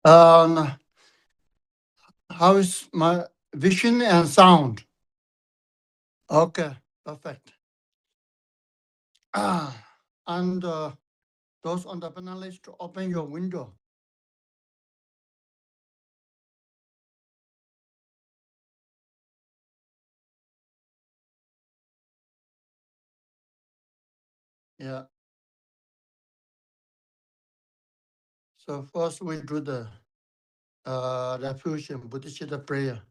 Um, how is my vision and sound? Okay, perfect. And those on the panelists to open your window. Yeah. So first we do the refuge and Bodhisattva prayer.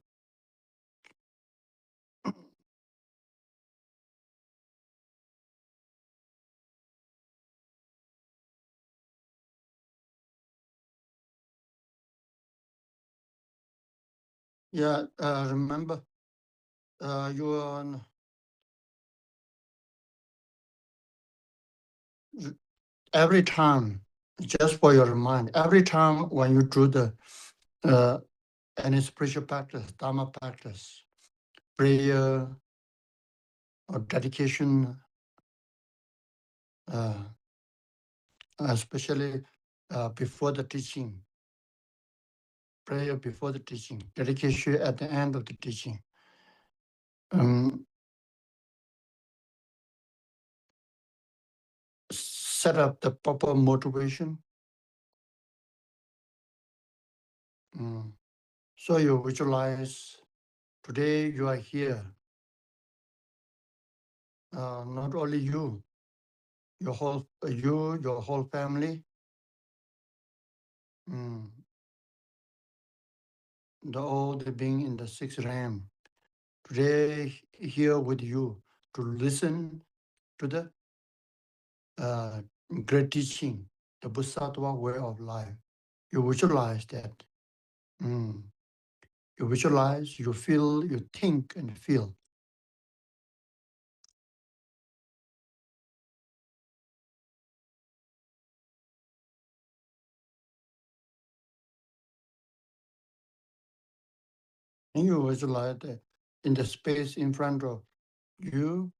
Yeah, remember, you are every time, just for your mind, every time when you do the any spiritual practice, Dharma practice, prayer or dedication, especially before the teaching, prayer before the teaching, dedication at the end of the teaching. Set up the proper motivation. So you visualize today you are here. Not only you, your whole family, all the being in the sixth realm. Today here with you to listen to the great teaching, the Bodhisattva way of life. You visualize that. You visualize, you feel, you think and feel. And you visualize that in the space in front of you,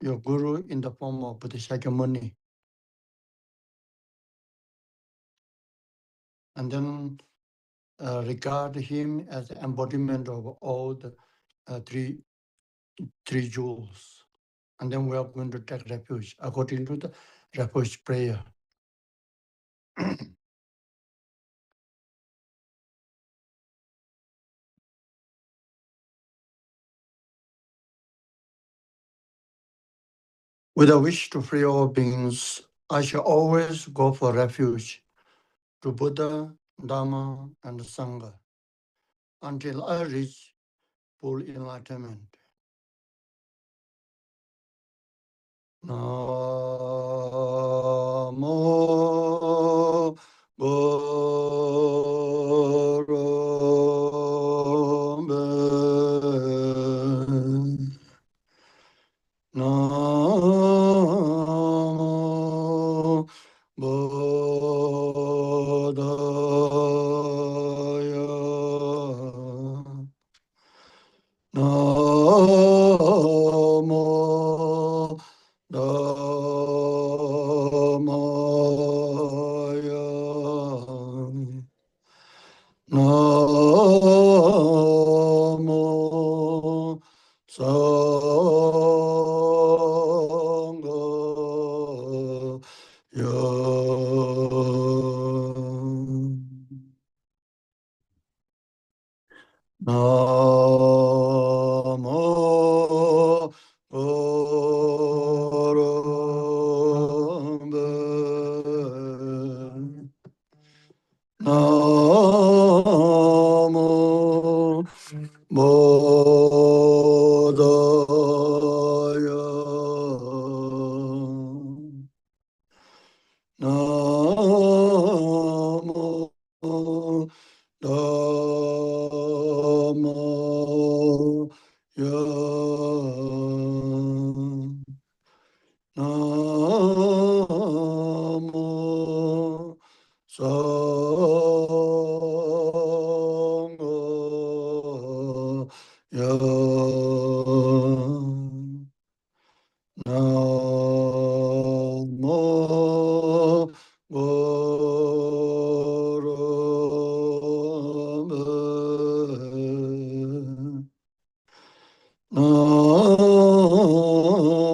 your guru in the form of Bodhisattva. And then regard him as the embodiment of all the three jewels. And then we are going to take refuge according to the refuge prayer. With a wish to free all beings, I shall always go for refuge to Buddha, Dharma, and Sangha until I reach full enlightenment. Namo Gurube Namo Buddhaya Namo Dhammaya Namo Sanghaya Namo Gurube Namo Bodhaya Namo Dhammaya Namo Sanghaya Namo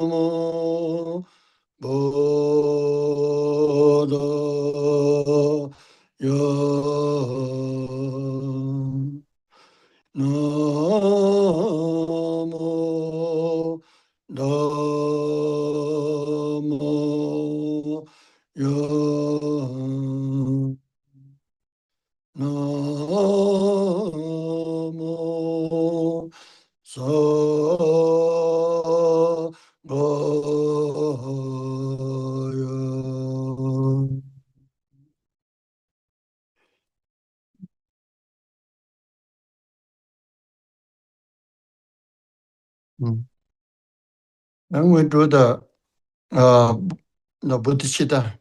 Namo Bodhisattva'S. Namo Dhammo Yo. Namo Sanghayo. Mm. Then we do uh, the Bodhicitta.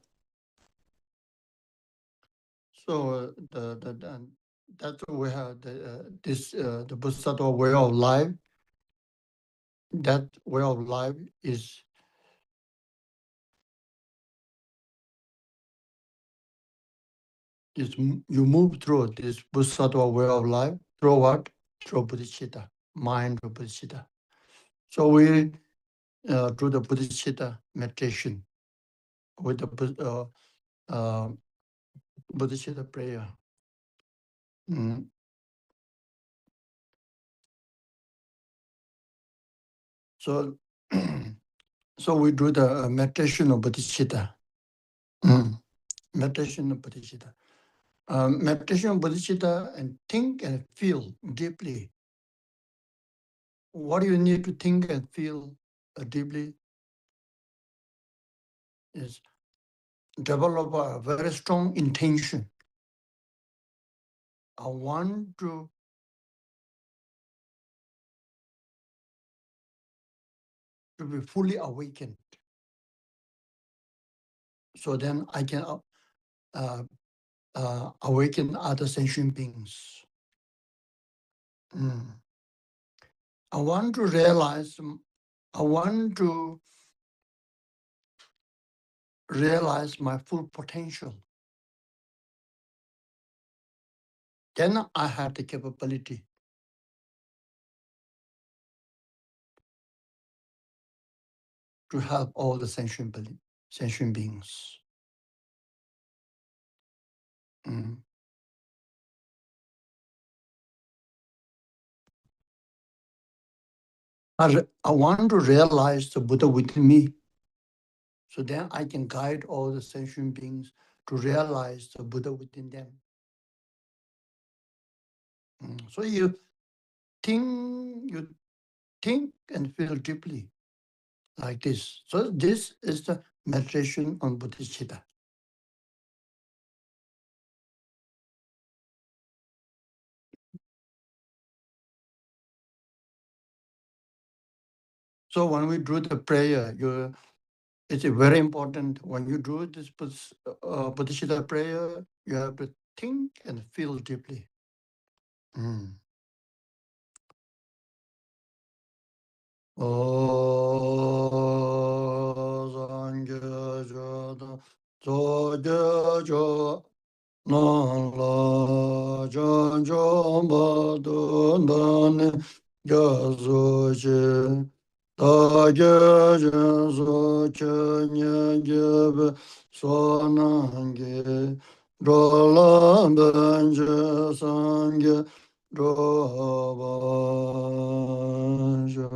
So that we have the Bodhisattva way of life. That way of life is you move through this Bodhisattva way of life through what? Through Bodhicitta, mind of Bodhicitta. So we do the Bodhicitta meditation with the Bodhicitta prayer. Mm. So, so we do the meditation of Bodhicitta. Mm. Meditation of Bodhicitta. Meditation of Bodhicitta and think and feel deeply. What you need to think and feel deeply is develop a very strong intention. I want to be fully awakened. So then I can awaken other sentient beings. Mm. I want to realize my full potential. Then I have the capability to help all the sentient beings. Mm. I want to realize the Buddha within me. So then I can guide all the sentient beings to realize the Buddha within them. So you think and feel deeply like this. So this is the meditation on Bodhicitta. So when we do the prayer, it's very important. When you do this Bodhicitta prayer, you have to think and feel deeply. Mm. Nāng lā chāng chāng bā tu nāni gyā sū chī tā gyā chāng sū chī nyā gyā bā sō nāng gī rō lā bāñ chī sāng gī rō bāñ chī.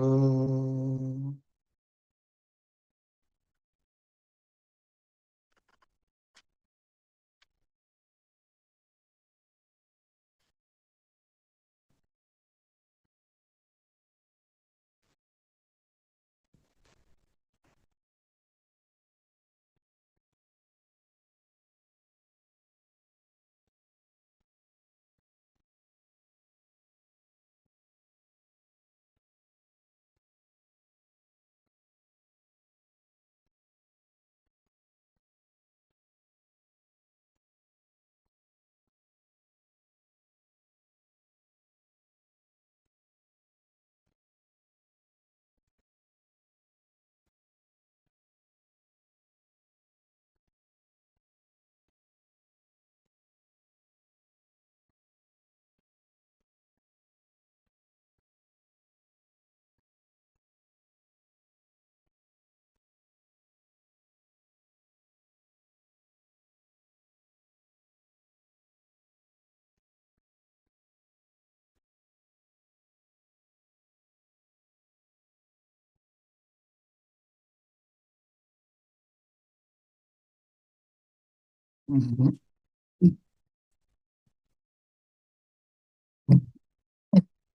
Mhm.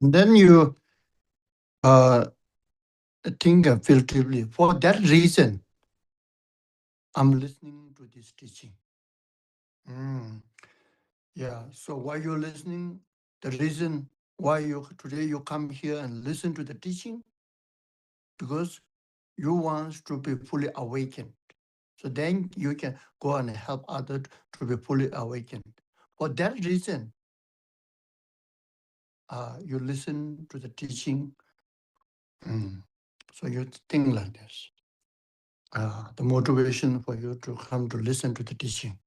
Then you uh, think filterly. For that reason, I'm listening to this teaching. Mm. Yeah. So why you're listening? The reason why you come here and listen to the teaching, because you want to be fully awakened. So then you can go and help others to be fully awakened. For that reason, you listen to the teaching. Mm. So you think like this. The motivation for you to come to listen to the teaching.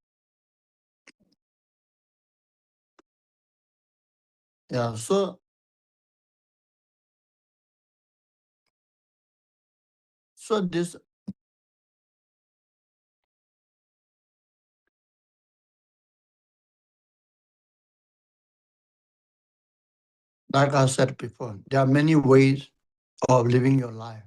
Yeah. So this, like I said before, there are many ways of living your life.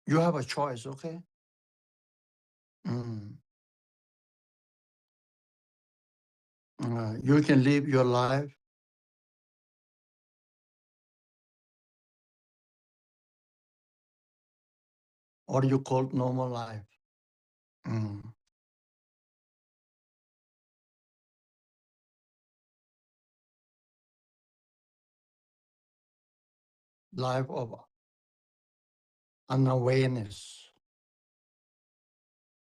You have a choice, okay? Mm. You can live your life, or you call normal life. Mm. Life of unawareness,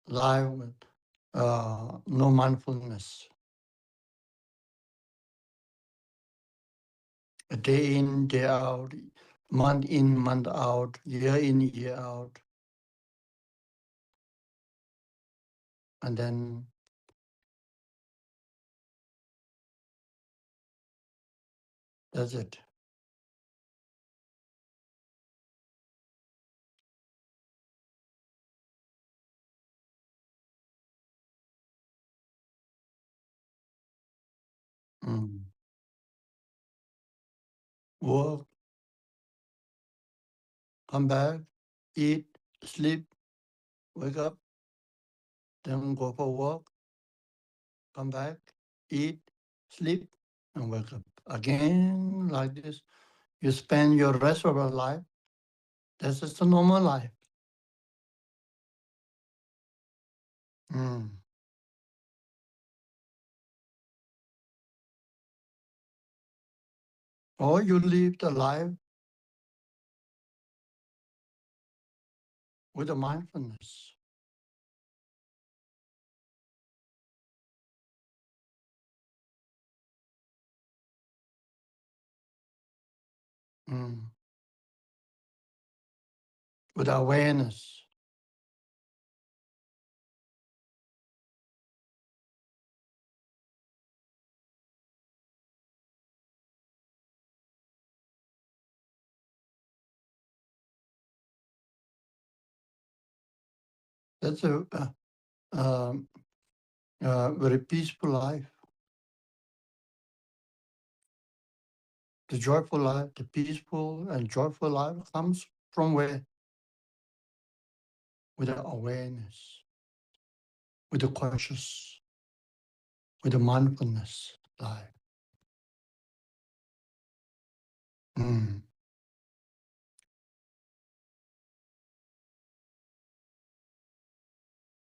life with no mindfulness. A day in, day out, month in, month out, year in, year out. And then that's it. Mm. Work, come back, eat, sleep, wake up, then go for work, come back, eat, sleep, and wake up. Again, like this. You spend your rest of your life. That's just a normal life. Mm. Or you live the life with a mindfulness. Mm. With awareness. That's um, very peaceful life. The joyful life, the peaceful and joyful life comes from where? With the awareness, with the conscious, with the mindfulness life. Mm.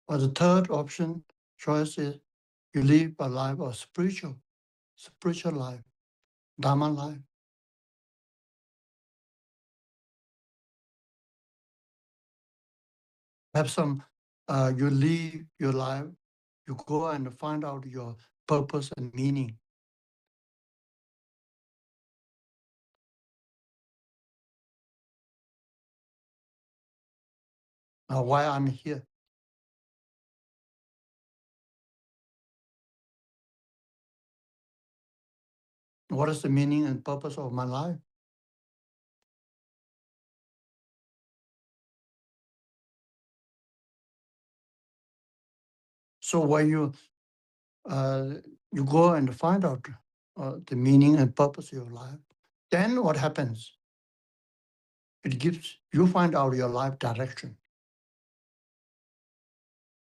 Or the third option choice is you live a life of spiritual life, Dharma life. Have some, you live your life, you go and find out your purpose and meaning. Why I'm here. What is the meaning and purpose of my life? So when uh, you go and find out the meaning and purpose of your life, then what happens? It gives, you find out your life direction.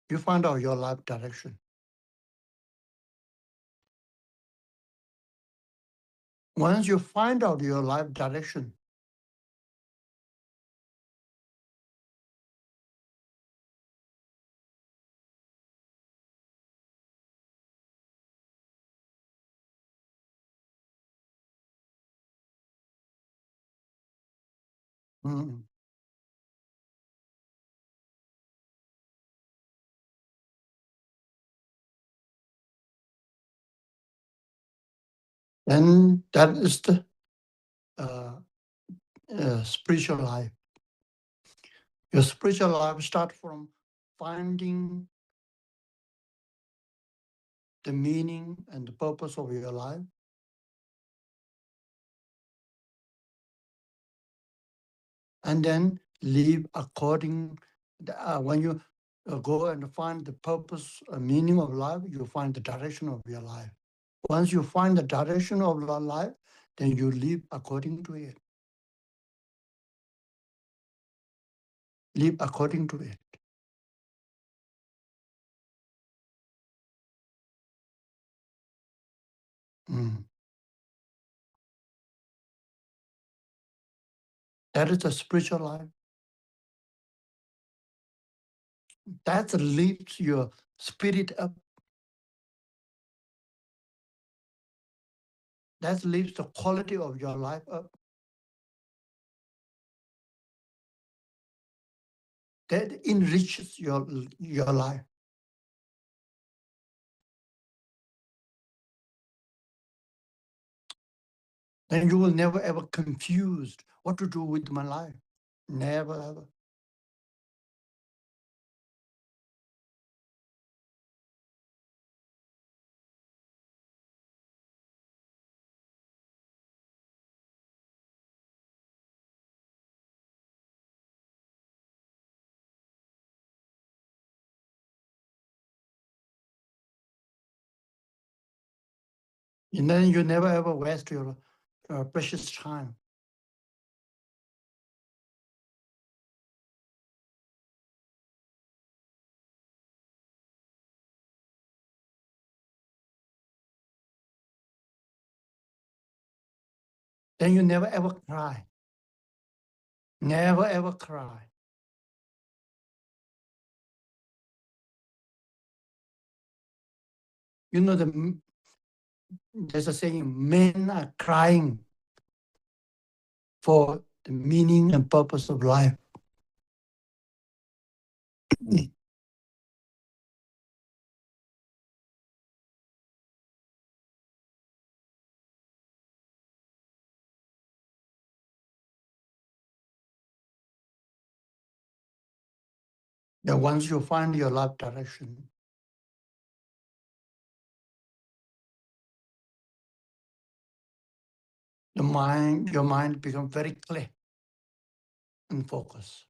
You find out your life direction. Once you find out your life direction, mm, then that is the uh, spiritual life. Your spiritual life starts from finding the meaning and the purpose of your life, and then live according. When you go and find the purpose, meaning of life, you find the direction of your life. Once you find the direction of your life, then you live according to it. Live according to it. Mm. That is the spiritual life. That lifts your spirit up. That lifts the quality of your life up. That enriches your life. Then you will never ever confused what to do with my life. Never ever. And then you never ever waste your precious time. Then you never ever cry. Never ever cry. You know, there's a saying, men are crying for the meaning and purpose of life. That once you find your life direction, your mind becomes very clear and focused.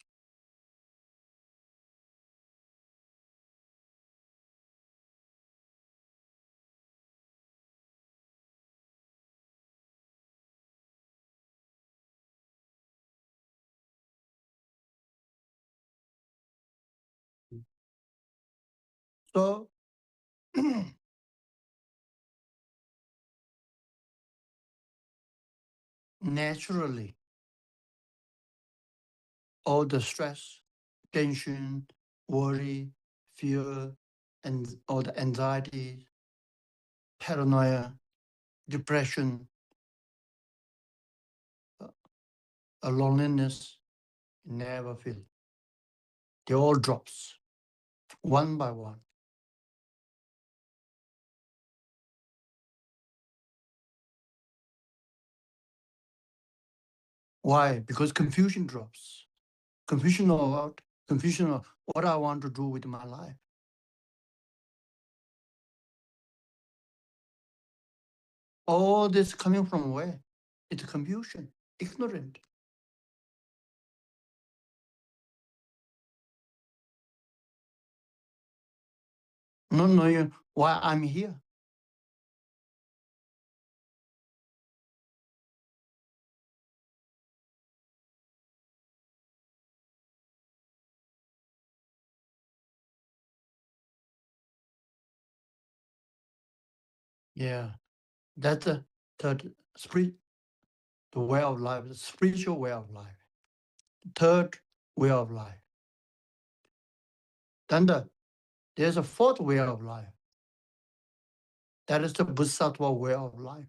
So naturally, all the stress, tension, worry, fear, and all the anxiety, paranoia, depression, loneliness, never feel. They all drops one by one. Why? Because confusion drops. Confusion of what I want to do with my life. All this coming from where? It's confusion, ignorant. Not knowing why I'm here. Yeah, that's the third spirit, the way of life, the spiritual way of life. Third way of life. Then there's a fourth way of life. That is the Bodhisattva way of life.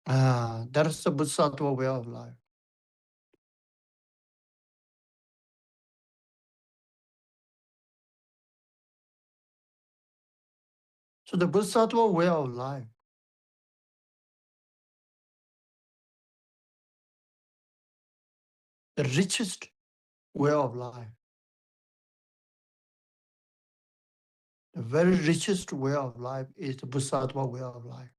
That is the Bodhisattva way of life. So the Bodhisattva way of life, the richest way of life, the very richest way of life is the Bodhisattva way of life.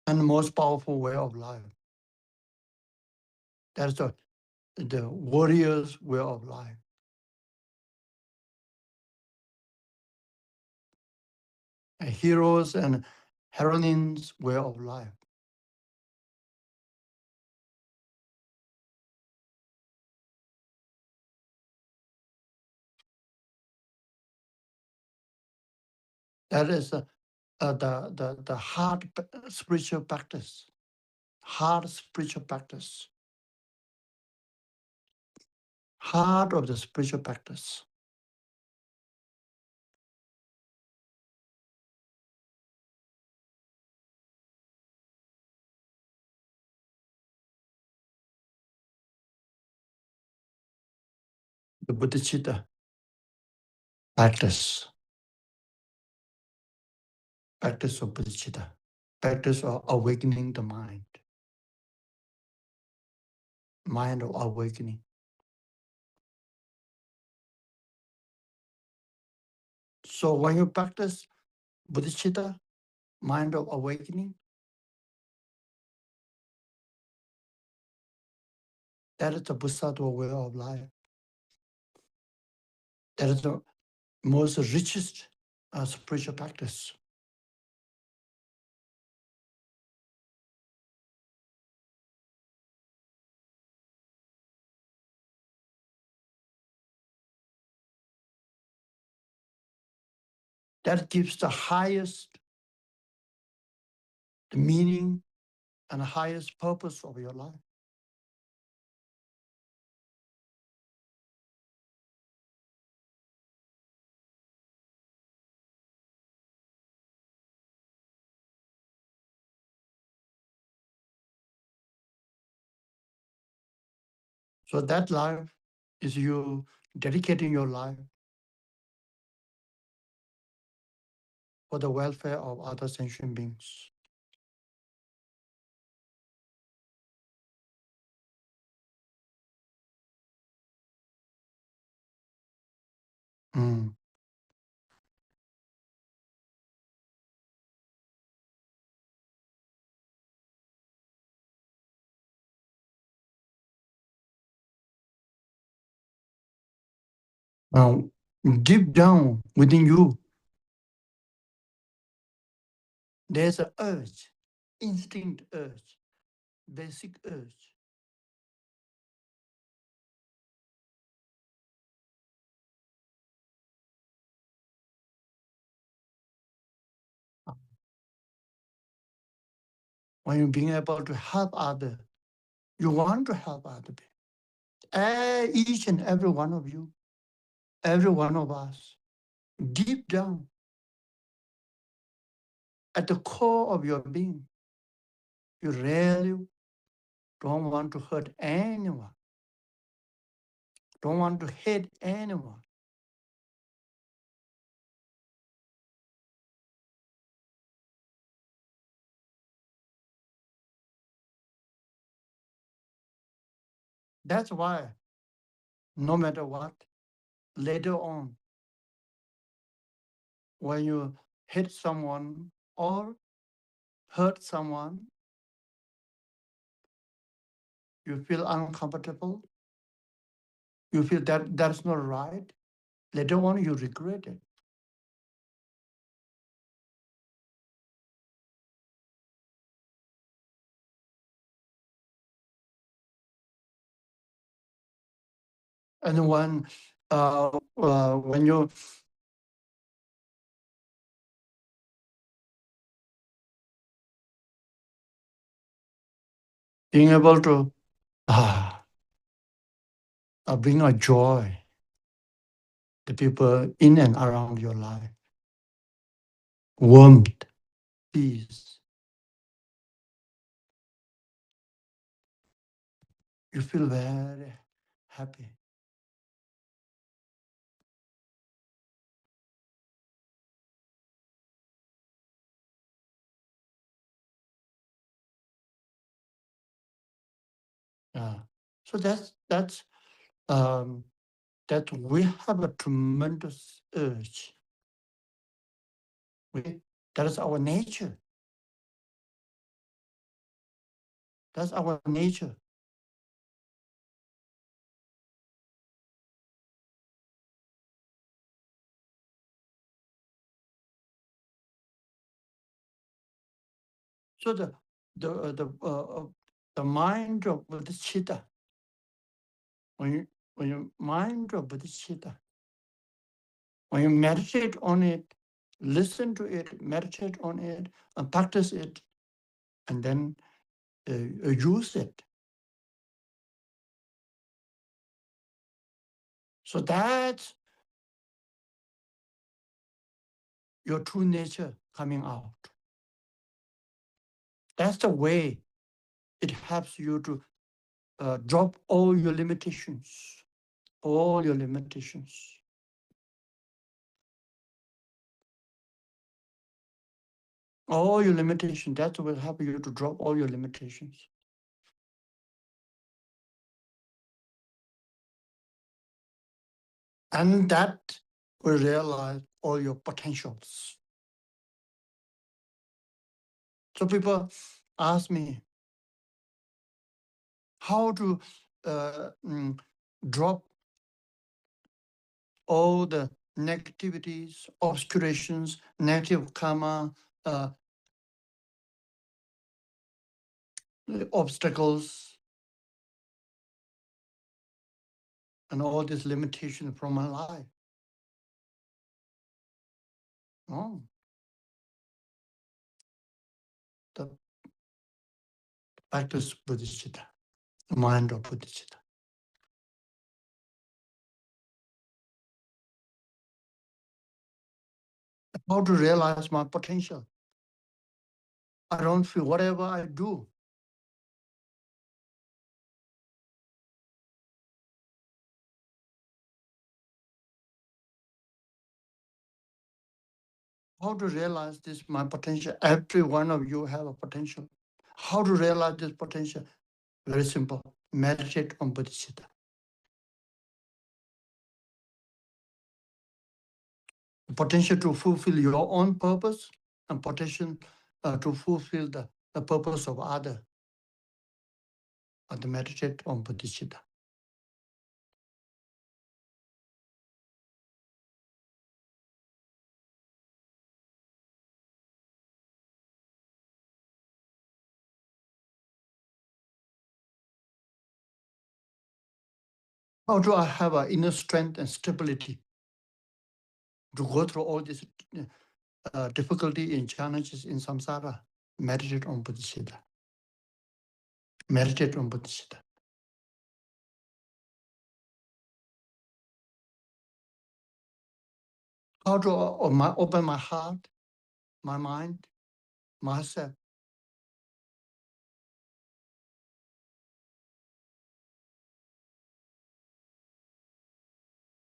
And the most powerful way of life. That's the warrior's way of life. A heroes and heroines' way of life. That is the hard spiritual practice. Hard spiritual practice. Heart of the spiritual practice. The Bodhicitta practice. Practice of Bodhicitta. Practice of awakening the mind. Mind of awakening. So when you practice Bodhicitta, mind of awakening, that is the Bodhisattva way of life. That is the most richest spiritual practice. That gives the highest the meaning and the highest purpose of your life. So that life is you dedicating your life for the welfare of other sentient beings. Mm. Now, deep down within you, there's an urge, instinct urge, basic urge. When you're being able to help others, you want to help other people. Each and every one of you, every one of us, deep down, at the core of your being, you really don't want to hurt anyone, don't want to hate anyone. That's why, no matter what, later on, when you hit someone or hurt someone, you feel uncomfortable, you feel that that's not right, later on you regret it. And when you being able to bring a joy to people in and around your life, warmth, peace, you feel very happy. So that we have a tremendous urge. That is our nature. That's our nature. So the mind of bodhicitta, when you mind of bodhicitta, when you meditate on it, listen to it, meditate on it, and practice it, and then use it. So that's your true nature coming out. That's the way it helps you to drop all your limitations, all your limitations. All your limitations, that will help you to drop all your limitations. And that will realize all your potentials. So people ask me how to drop all the negativities, obscurations, negative karma, obstacles, and all these limitations from my life. Oh, the practice bodhicitta, the mind of bodhicitta. How to realize my potential. I don't feel whatever I do. How to realize this, my potential? Every one of you have a potential. How to realize this potential? Very simple. Meditate on bodhicitta. Potential to fulfill your own purpose and potential to fulfill the purpose of others. And meditate on bodhicitta. How do I have an inner strength and stability to go through all this difficulty and challenges in samsara? Meditate on bodhicitta. Meditate on bodhicitta. How to open my heart, my mind, myself?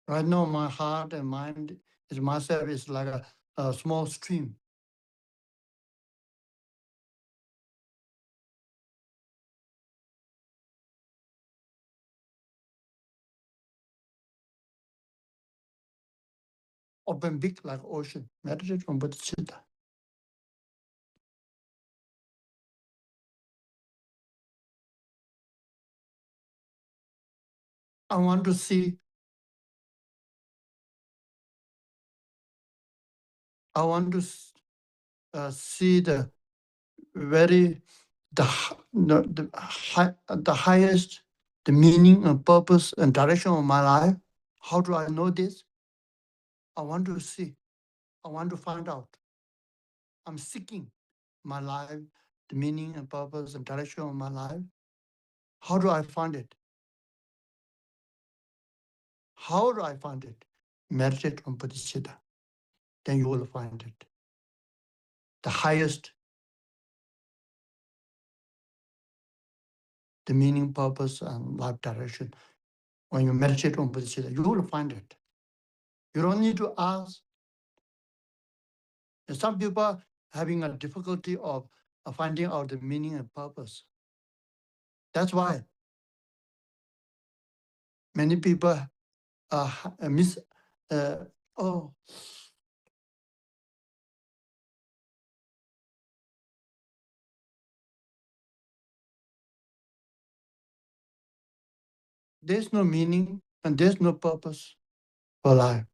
Right now, my heart and mind is myself is like a small stream. Open big like ocean. Meditate on bodhicitta. I want to see. I want to see the very the highest the meaning and purpose and direction of my life. How do I know this? I want to see. I want to find out. I'm seeking my life, the meaning and purpose and direction of my life. How do I find it? How do I find it? Meditate on Bodhisattva. Then you will find it. The highest, the meaning, purpose, and life direction. When you meditate on Bodhisattva, you will find it. You don't need to ask. And some people are having a difficulty of finding out the meaning and purpose. That's why many people miss. Oh, there's no meaning and there's no purpose for life.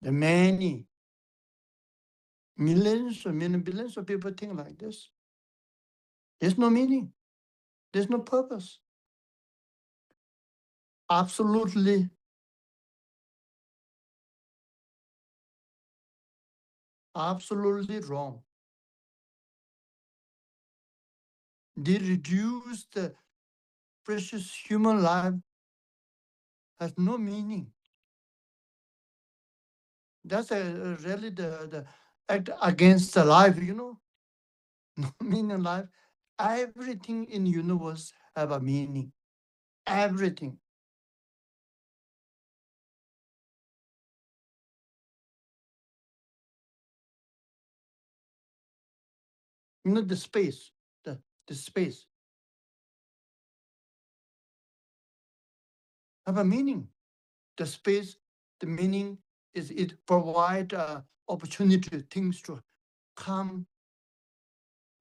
The many millions or billions of people think like this. There's no meaning. There's no purpose. Absolutely wrong. They reduce the precious human life has no meaning. That's really the act against the life, no meaning in life. Everything in the universe have a meaning. Everything. The space, the space have a meaning. The space, the meaning is it provide opportunity things to come,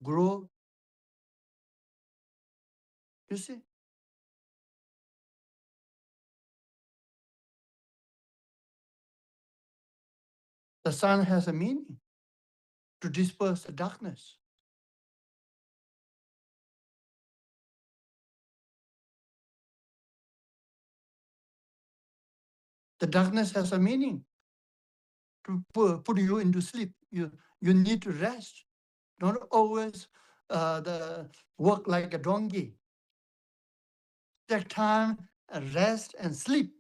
grow. You see? The sun has a meaning to disperse the darkness. The darkness has a meaning to put you into sleep. You need to rest. Don't always work like a donkey. Take time, rest and sleep.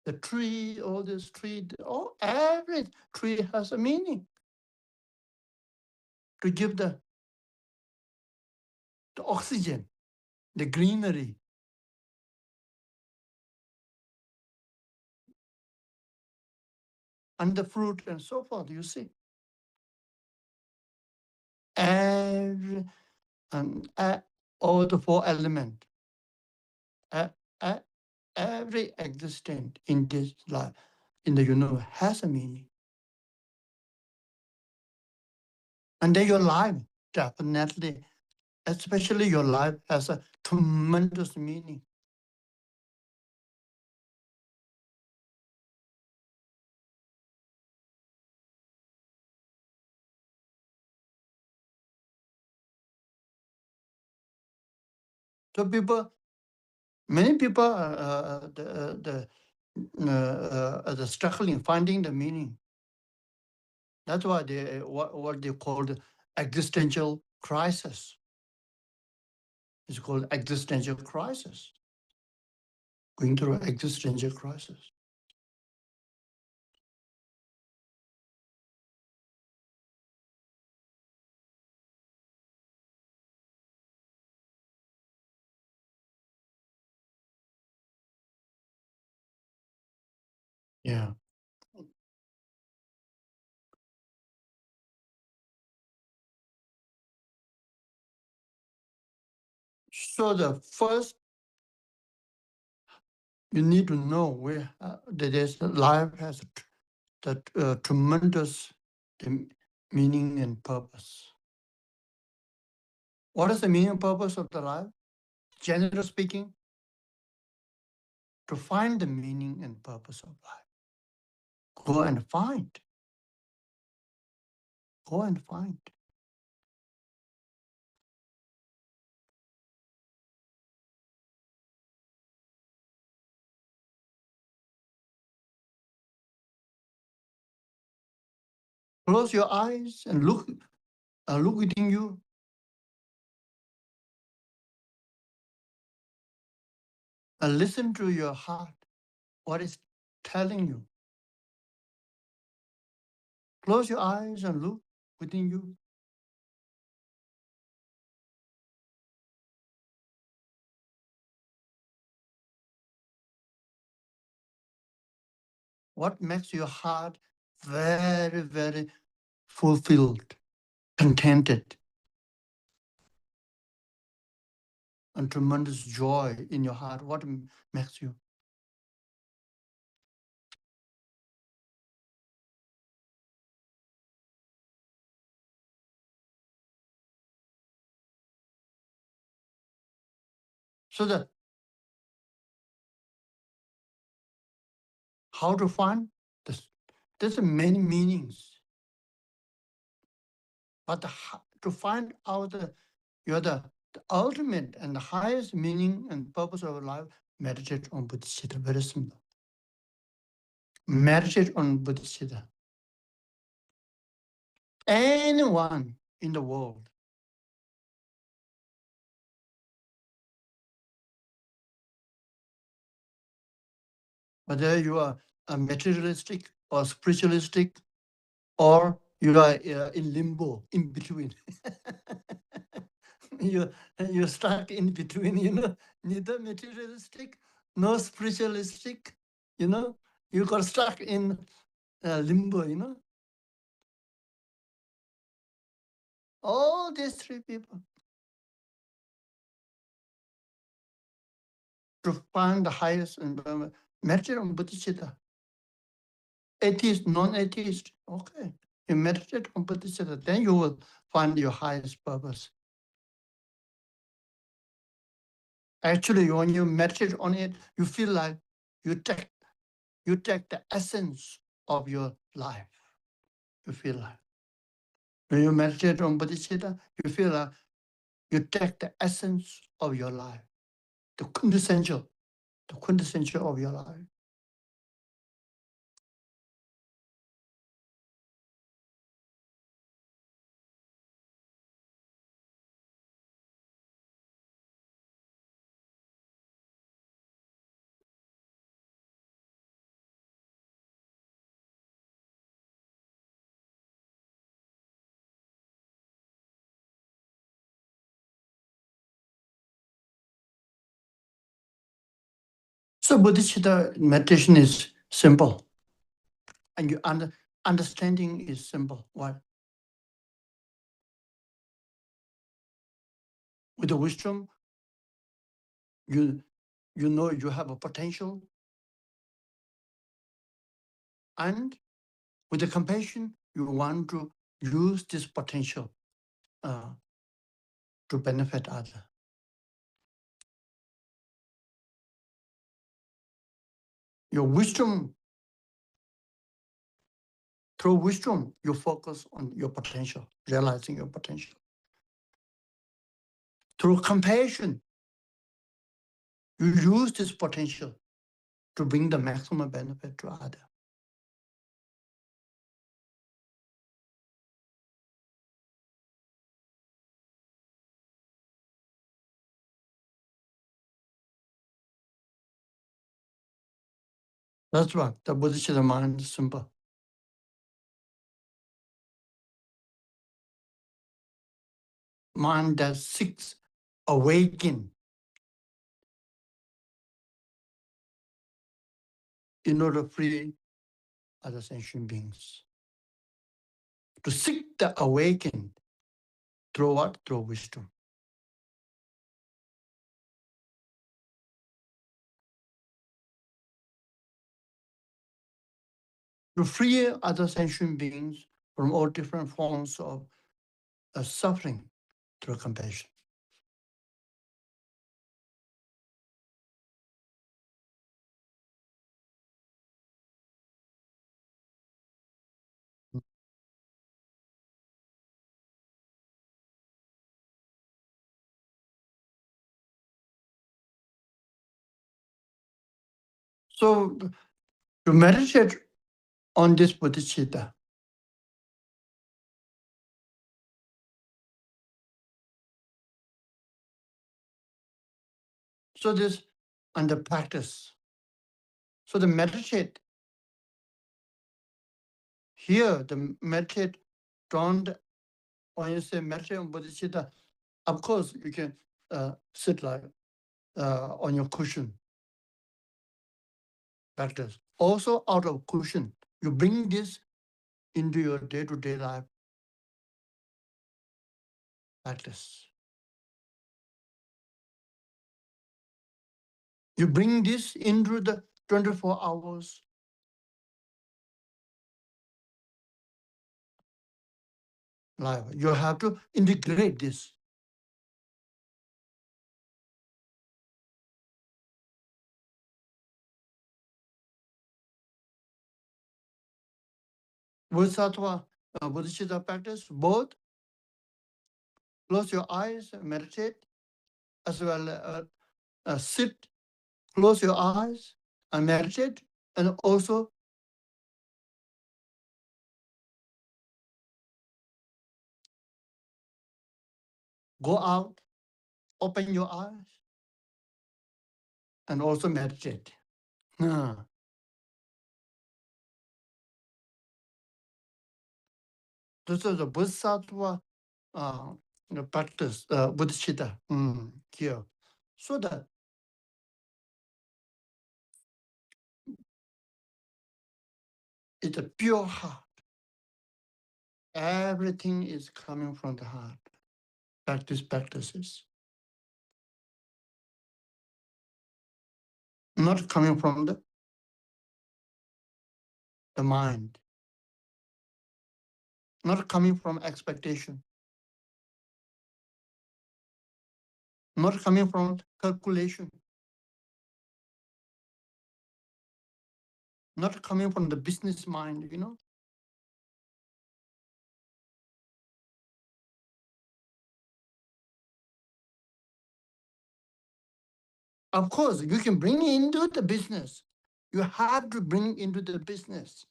The tree, all this tree, every tree has a meaning to give the oxygen, the greenery. And the fruit and so forth, you see. Every, all the four elements, every existence in this life, in the universe, has a meaning. And then your life, definitely, especially your life, has a tremendous meaning. So many people are struggling finding the meaning. That's why what they call the existential crisis. It's called existential crisis. Going through an existential crisis. Yeah. So the first, you need to know where that life has that tremendous meaning and purpose. What is the meaning and purpose of the life? Generally speaking, to find the meaning and purpose of life. Go and find. Go and find. Close your eyes and look within you. And listen to your heart, what is telling you. Close your eyes and look within you. What makes your heart very, very fulfilled, contented, and tremendous joy in your heart? What makes you? So that how to find this? There's many meanings, but to find out the ultimate and the highest meaning and purpose of life, meditate on Bodhisattva. Very simple. Meditate on Bodhisattva. Anyone in the world, whether you are a materialistic or spiritualistic, or you are in limbo, in between. You're stuck in between, neither materialistic nor spiritualistic, you got stuck in limbo, all these three people. To find the highest and meditate on Bodhisattva. Atheist, non-atheist, okay. You meditate on Bodhisattva, then you will find your highest purpose. Actually, when you meditate on it, you feel like you take the essence of your life. You feel like when you meditate on Bodhisattva, you feel like you take the essence of your life, the quintessential of your life. So Bodhisattva meditation is simple, and you understanding is simple. Why? With the wisdom, you know you have a potential, and with the compassion, you want to use this potential to benefit others. Your wisdom, through wisdom, you focus on your potential, realizing your potential. Through compassion, you use this potential to bring the maximum benefit to others. That's why the Bodhisattva mind is simple. Mind that seeks awaken in order to free other sentient beings. To seek the awaken through what? Through wisdom. To free other sentient beings from all different forms of suffering through compassion. So to meditate on this bodhicitta, so this under practice. So the meditate here, the meditate don't, when you say meditate on bodhicitta, of course you can sit like on your cushion, practice. Also out of cushion, you bring this into your day-to-day life practice. You bring this into the 24 hours life. You have to integrate this. Bodhisattva, Bodhicitta practice, both close your eyes, meditate, as well sit, close your eyes and meditate, and also go out, open your eyes, and also meditate. This is the Bodhisattva practice, Bodhicitta here. So that it's a pure heart. Everything is coming from the heart. Practices. Not coming from the mind. Not coming from expectation. Not coming from calculation. Not coming from the business mind, Of course, you can bring into the business. You have to bring into the business.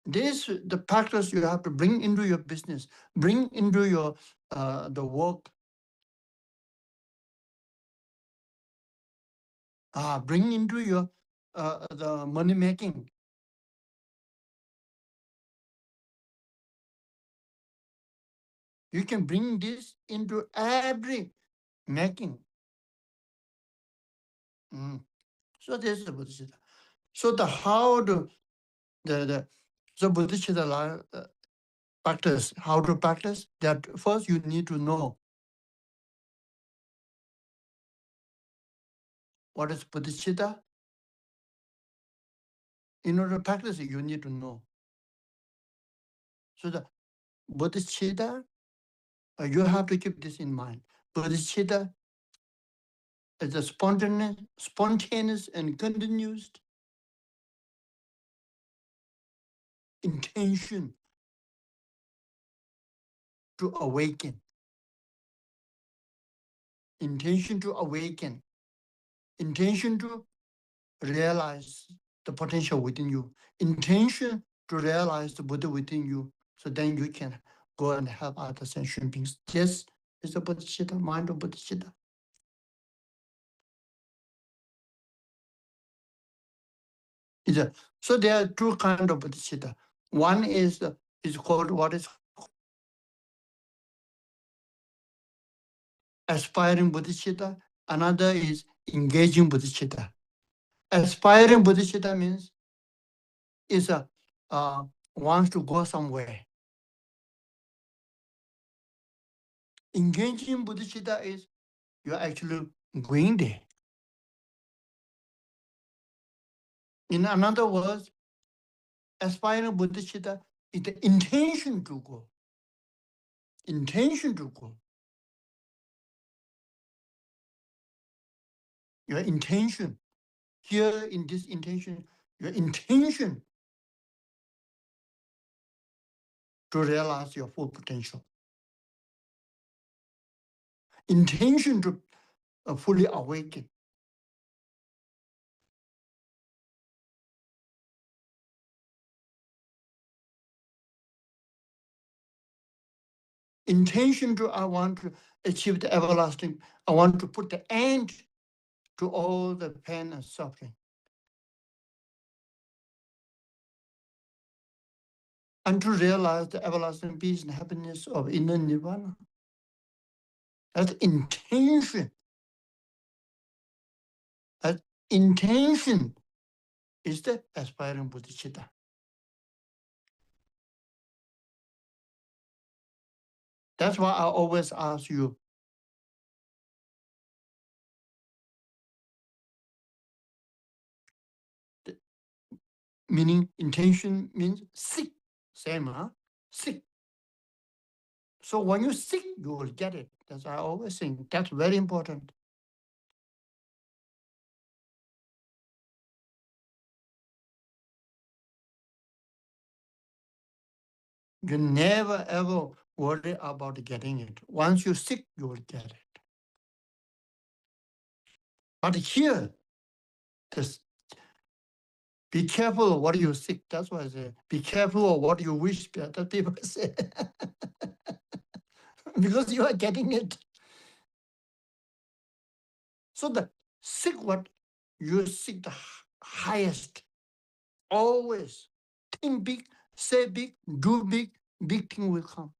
This the practice you have to bring into your business, bring into your the work, bring into your the money making. You can bring this into every making. So this is the Bodhicitta. So the how to the Bodhicitta practice, how to practice that first you need to know what is Bodhicitta. In order to practice it, you need to know. So the Bodhicitta, you have to keep this in mind. Bodhicitta is a spontaneous and continuous intention to awaken. Intention to awaken. Intention to realize the potential within you. Intention to realize the Buddha within you. So then you can go and help other sentient beings. This is the Bodhicitta, mind of Bodhicitta. So there are two kinds of Bodhicitta. One is called what is aspiring Bodhicitta. Another is engaging Bodhicitta. Aspiring Bodhicitta means wants to go somewhere. Engaging Bodhicitta is you're actually going there. In other words, aspiring Bodhicitta is the intention to go. Intention to go. Your intention. Here in this intention, your intention to realize your full potential. intention to fully awaken. Intention to, I want to achieve the everlasting, I want to put the end to all the pain and suffering. And to realize the everlasting peace and happiness of inner nirvana. That's intention. That intention is the aspiring bodhicitta. That's why I always ask you, meaning intention means seek. Same, huh? Seek. So when you seek, you will get it. That's I always think. That's very important. You never ever worry about getting it. Once you seek, you will get it. But here, just be careful of what you seek. That's why I say, be careful of what you wish. That people say, because you are getting it. So the seek what you seek the highest. Always think big, say big, do big. Big thing will come.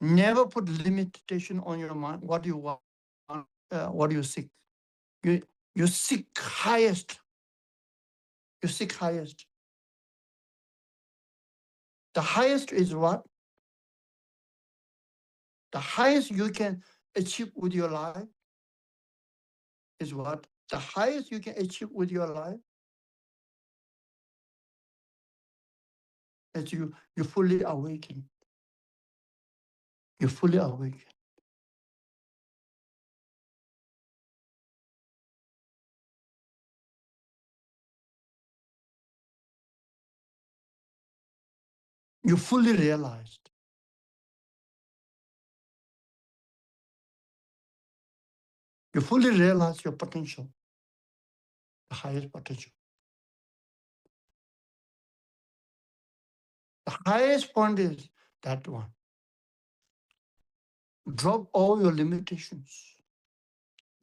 Never put limitation on your mind. What you want, what you seek. You seek highest. You seek highest. The highest is what? The highest you can achieve with your life is what? The highest you can achieve with your life is you fully awaken. You fully awaken. You fully realized. You fully realize your potential, the highest potential. The highest point is that one. Drop all your limitations.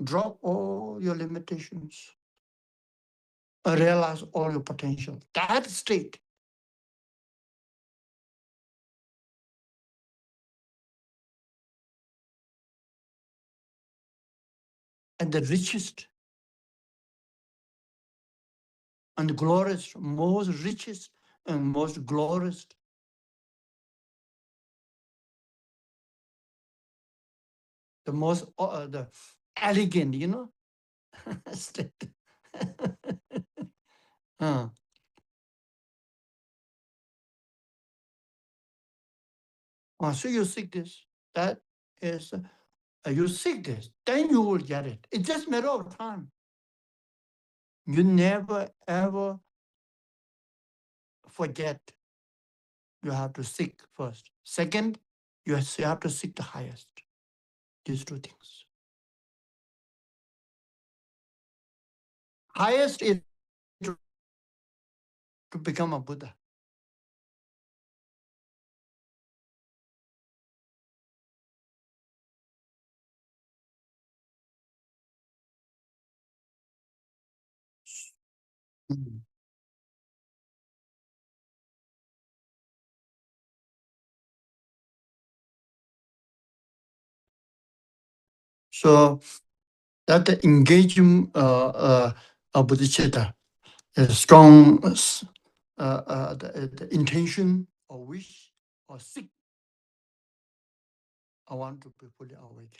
Drop all your limitations. And realize all your potential. That state. And the richest and glorious, most richest and most glorious, the most the elegant, state. So you seek this. That is, you seek this, then you will get it. It's just a matter of time. You never ever forget. You have to seek first. Second, you have to seek the highest. These two things. Highest is to become a Buddha. Mm. So that the engagement of bodhicitta is strong, the intention or wish or seek. I want to be fully awakened.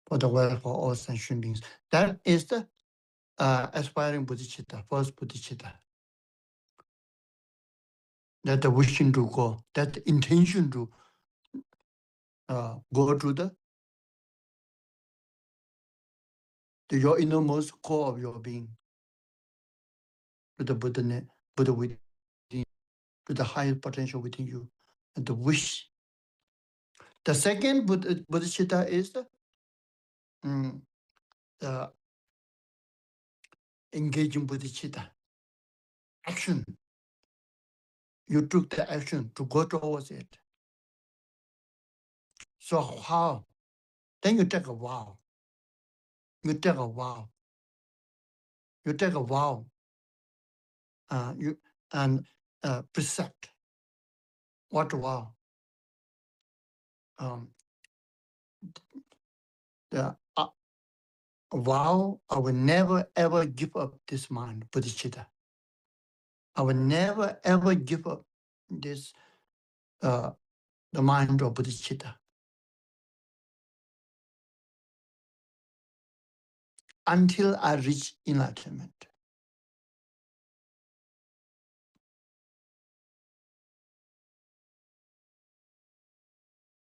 For the welfare of all sentient beings. That is the aspiring bodhicitta, first bodhicitta. That the wishing to go, that the intention to go to the to your innermost core of your being, to the Buddha within you, to the highest potential within you, and the wish. The second bodhicitta is the engaging bodhicitta. Action. You took the action to go towards it. So how? Then you take a vow. You take a vow. You take a vow. Precept. What vow? The vow, I will never ever give up this mind, bodhicitta. I will never ever give up this, the mind of bodhicitta, until I reach enlightenment.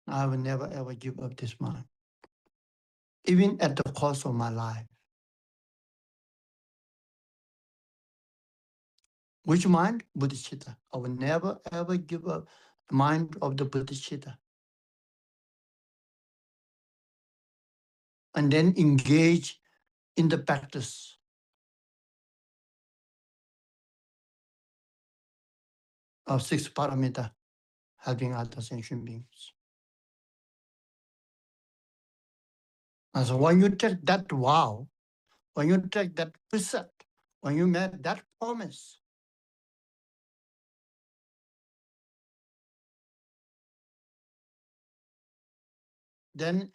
I will never ever give up this mind, even at the cost of my life. Which mind? Bodhicitta. I will never ever give up the mind of the bodhicitta. And then engage in the practice of 6 paramita, helping other sentient beings. And so when you take that vow, when you take that precept, when you make that promise, then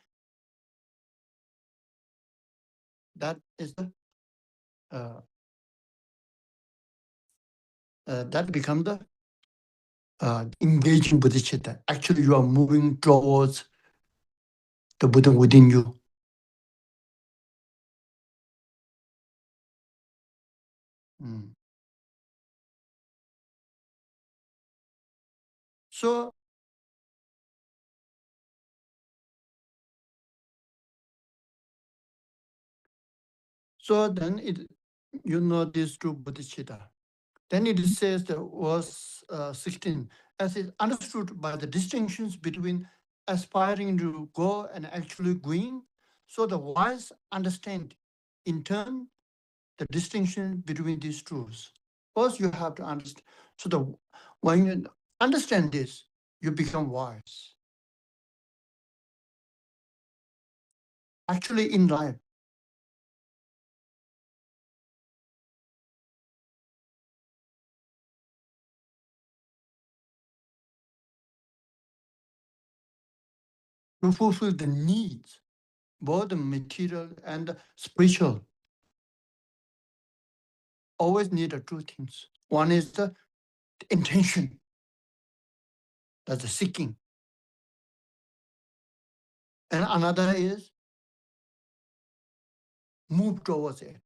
that is the that becomes the engaging bodhicitta. Actually, you are moving towards the Buddha within you. So then you know these two bodhicitta. Then it says that verse 16, as is understood by the distinctions between aspiring to go and actually going, so the wise understand in turn the distinction between these truths. First, you have to understand. So when you understand this, you become wise. Actually, in life, to fulfill the needs, both the material and the spiritual, always need the two things. One is the intention, that's the seeking. And another is move towards it.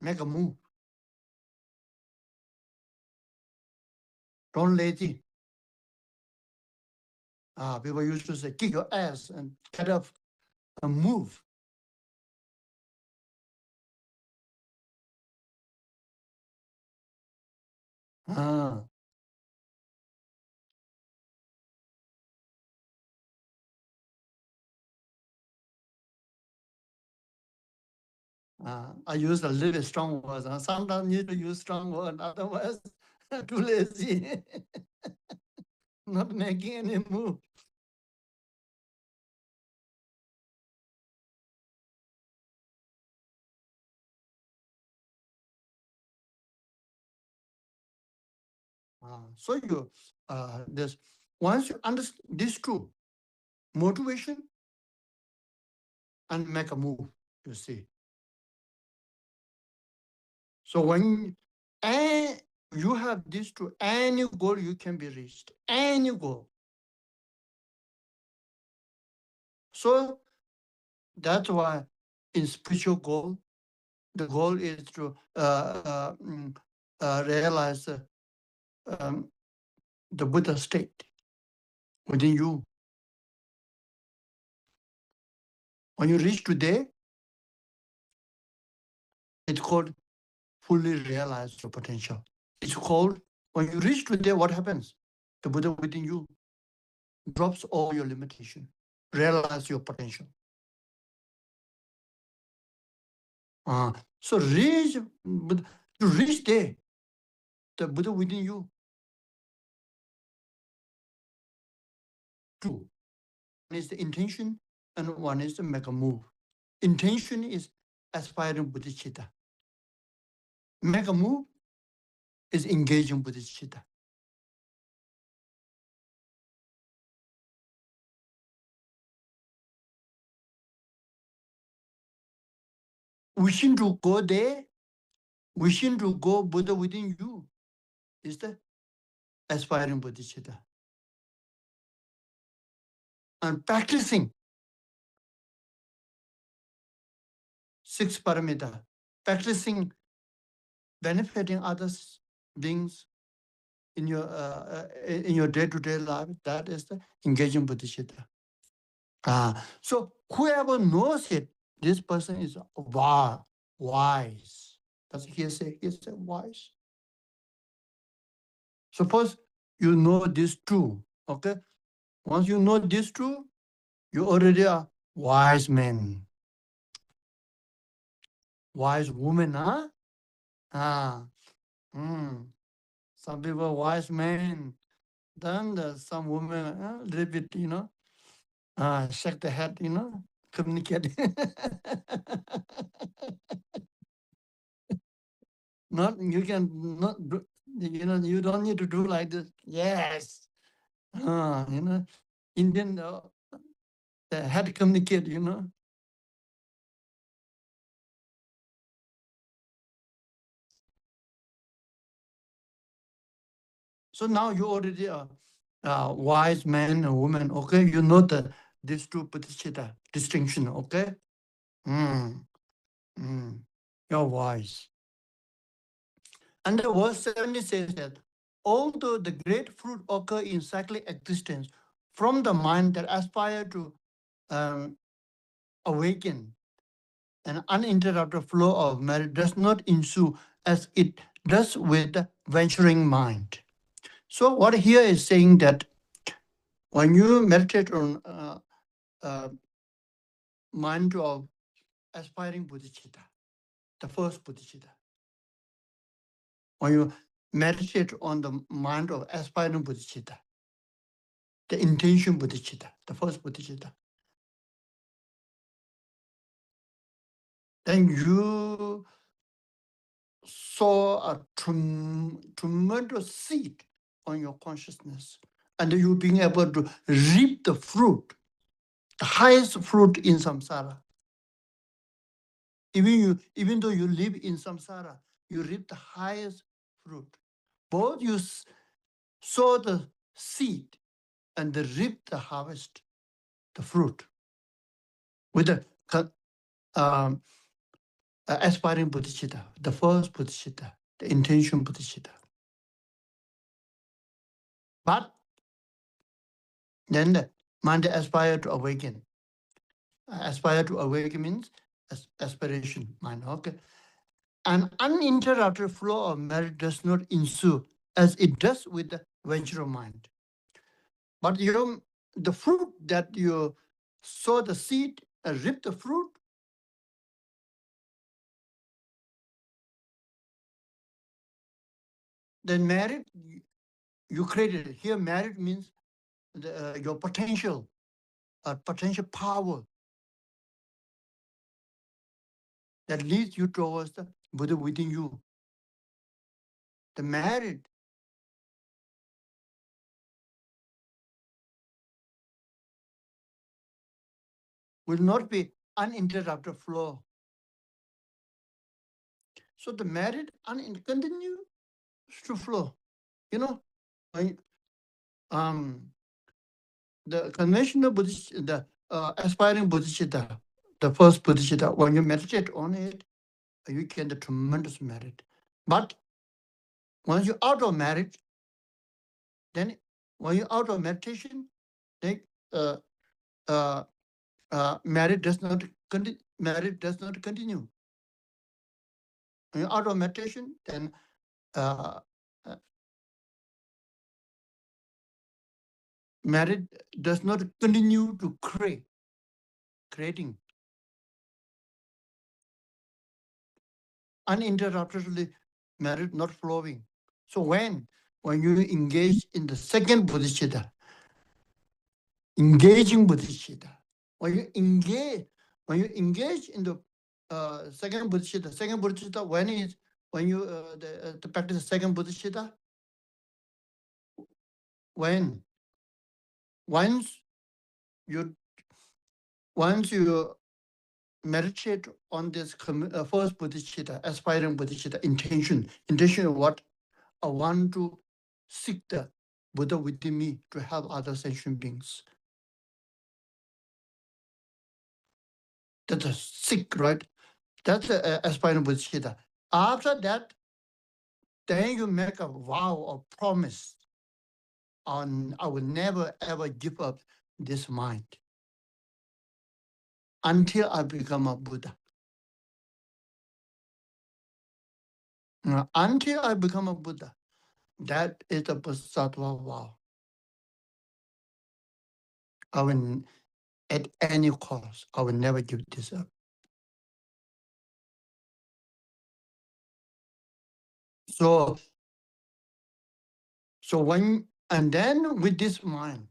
Make a move. Don't lazy. People used to say, kick your ass and get up and move. I use a little strong words. Sometimes need to use strong words, otherwise too lazy, not making any move. So you, this once you understand this true motivation and make a move, you see. So when you have this to any goal you can be reached, any goal. So that's why in spiritual goal, the goal is to realize the Buddha state within you. When you reach today, It's called fully realize your potential. It's called, when you reach to there, what happens? The Buddha within you drops all your limitation, realize your potential. So to reach there, the Buddha within you, two. One is the intention, and one is to make a move. Intention is aspiring bodhicitta. Make a move is engaging bodhicitta. Wishing to go there, wishing to go Buddha within you is the aspiring bodhicitta. And practicing 6 paramita, practicing benefiting others, beings in your day-to-day life, that is the engaging bodhicitta. So whoever knows it, this person is wise. Does he say? He said wise. Suppose you know this true, okay? Once you know this true, you already are wise man, wise woman, huh? Some people wise men. Then some women a little bit, shake the head, communicate. Not you can not do, you don't need to do like this. Yes, Indian the head communicate. So now you already are wise man or woman. Okay, you know these two bodhicitta distinction. Okay, mm, you're wise. And the verse 70 says that although the great fruit occur in cyclic existence from the mind that aspire to awaken, an uninterrupted flow of merit does not ensue as it does with the venturing mind. So what here is saying that when you meditate on mind of aspiring bodhicitta, the first bodhicitta, when you meditate on the mind of aspiring bodhicitta, the intention bodhicitta, the first bodhicitta, then you saw a tremendous seed on your consciousness, and you being able to reap the fruit, the highest fruit in samsara. Even though you live in samsara, you reap the highest fruit. Both you sow the seed and reap the harvest, the fruit, with the aspiring bodhicitta, the first bodhicitta, the intention bodhicitta. But then the mind aspire to awaken. Aspire to awaken means aspiration, mind, okay? An uninterrupted flow of merit does not ensue as it does with the ventural mind. But the fruit that you sow the seed and reap the fruit, then merit, you created it. Here merit means your potential power that leads you towards the Buddha within you. The merit will not be uninterrupted flow. So the merit continues to flow. The conventional Buddhist, the aspiring bodhicitta, the first bodhicitta, when you meditate on it, you get the tremendous merit. But once you're out of merit, then when you're out of meditation, then merit does not continue. When you're out of meditation, then uh, uh, merit does not continue to creating uninterruptedly, merit not flowing. So when you engage in the second bodhicitta, engaging bodhicitta, when you engage in the second bodhicitta, when you to practice the second bodhicitta, when once you meditate on this first bodhicitta, aspiring bodhicitta, intention of what I want to seek the Buddha within me to help other sentient beings. That's a seek, right? That's a aspiring bodhicitta. After that, then you make a vow or promise on I will never ever give up this mind until I become a Buddha. Until I become a Buddha, that is the Bodhisattva vow. I will, at any cost, I will never give this up. So and then with this mind,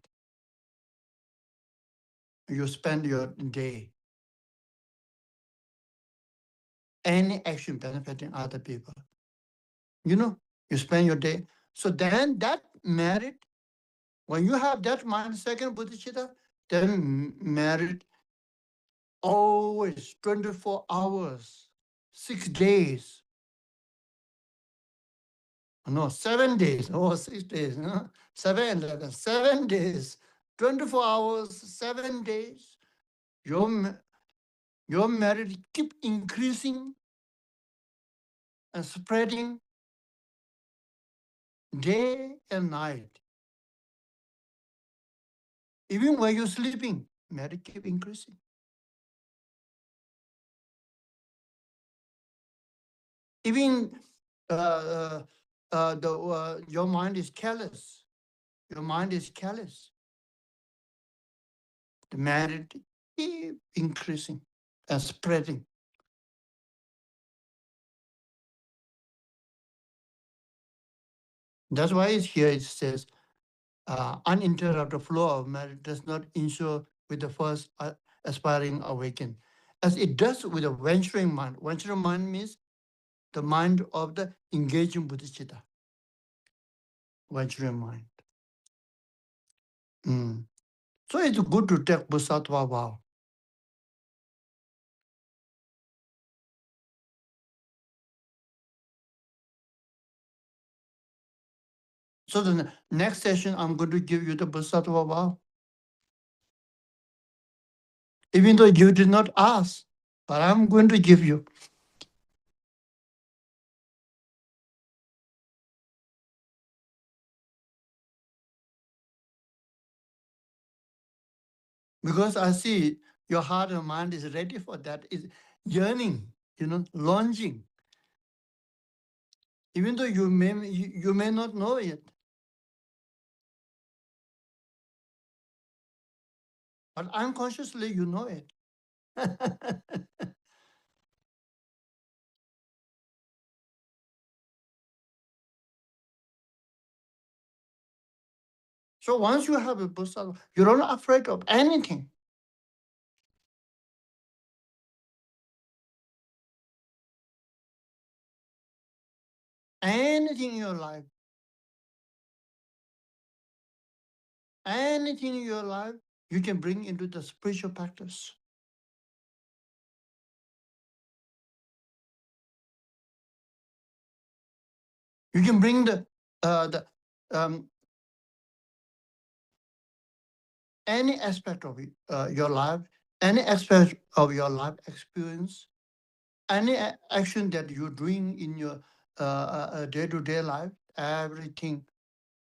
you spend your day, any action benefiting other people. You spend your day. So then that merit, when you have that mind, second bodhicitta, then merit always 24 hours, 6 days. No, 7 days. Oh, 6 days. 7, 11, 7 days. 24 hours, 7 days. Your merit keep increasing and spreading day and night. Even when you're sleeping, merit keep increasing. Even your mind is careless. Your mind is careless. The merit keep increasing and spreading. That's why it says, uninterrupted flow of merit does not ensure with the first aspiring awaken, as it does with a venturing mind. Venturing mind means the mind of the engaging bodhicitta. Venturing mind. So it's good to take Bodhisattva vow. So the next session, I'm going to give you the Bodhisattva vow. Even though you did not ask, but I'm going to give you. Because I see your heart and mind is ready for that, is yearning, longing. Even though you may not know it. But unconsciously you know it. So once you have a bodhisattva, you're not afraid of anything. Anything in your life. Anything in your life, you can bring into the spiritual practice. You can bring any aspect of your life, any aspect of your life experience, any action that you're doing in your day-to-day life, everything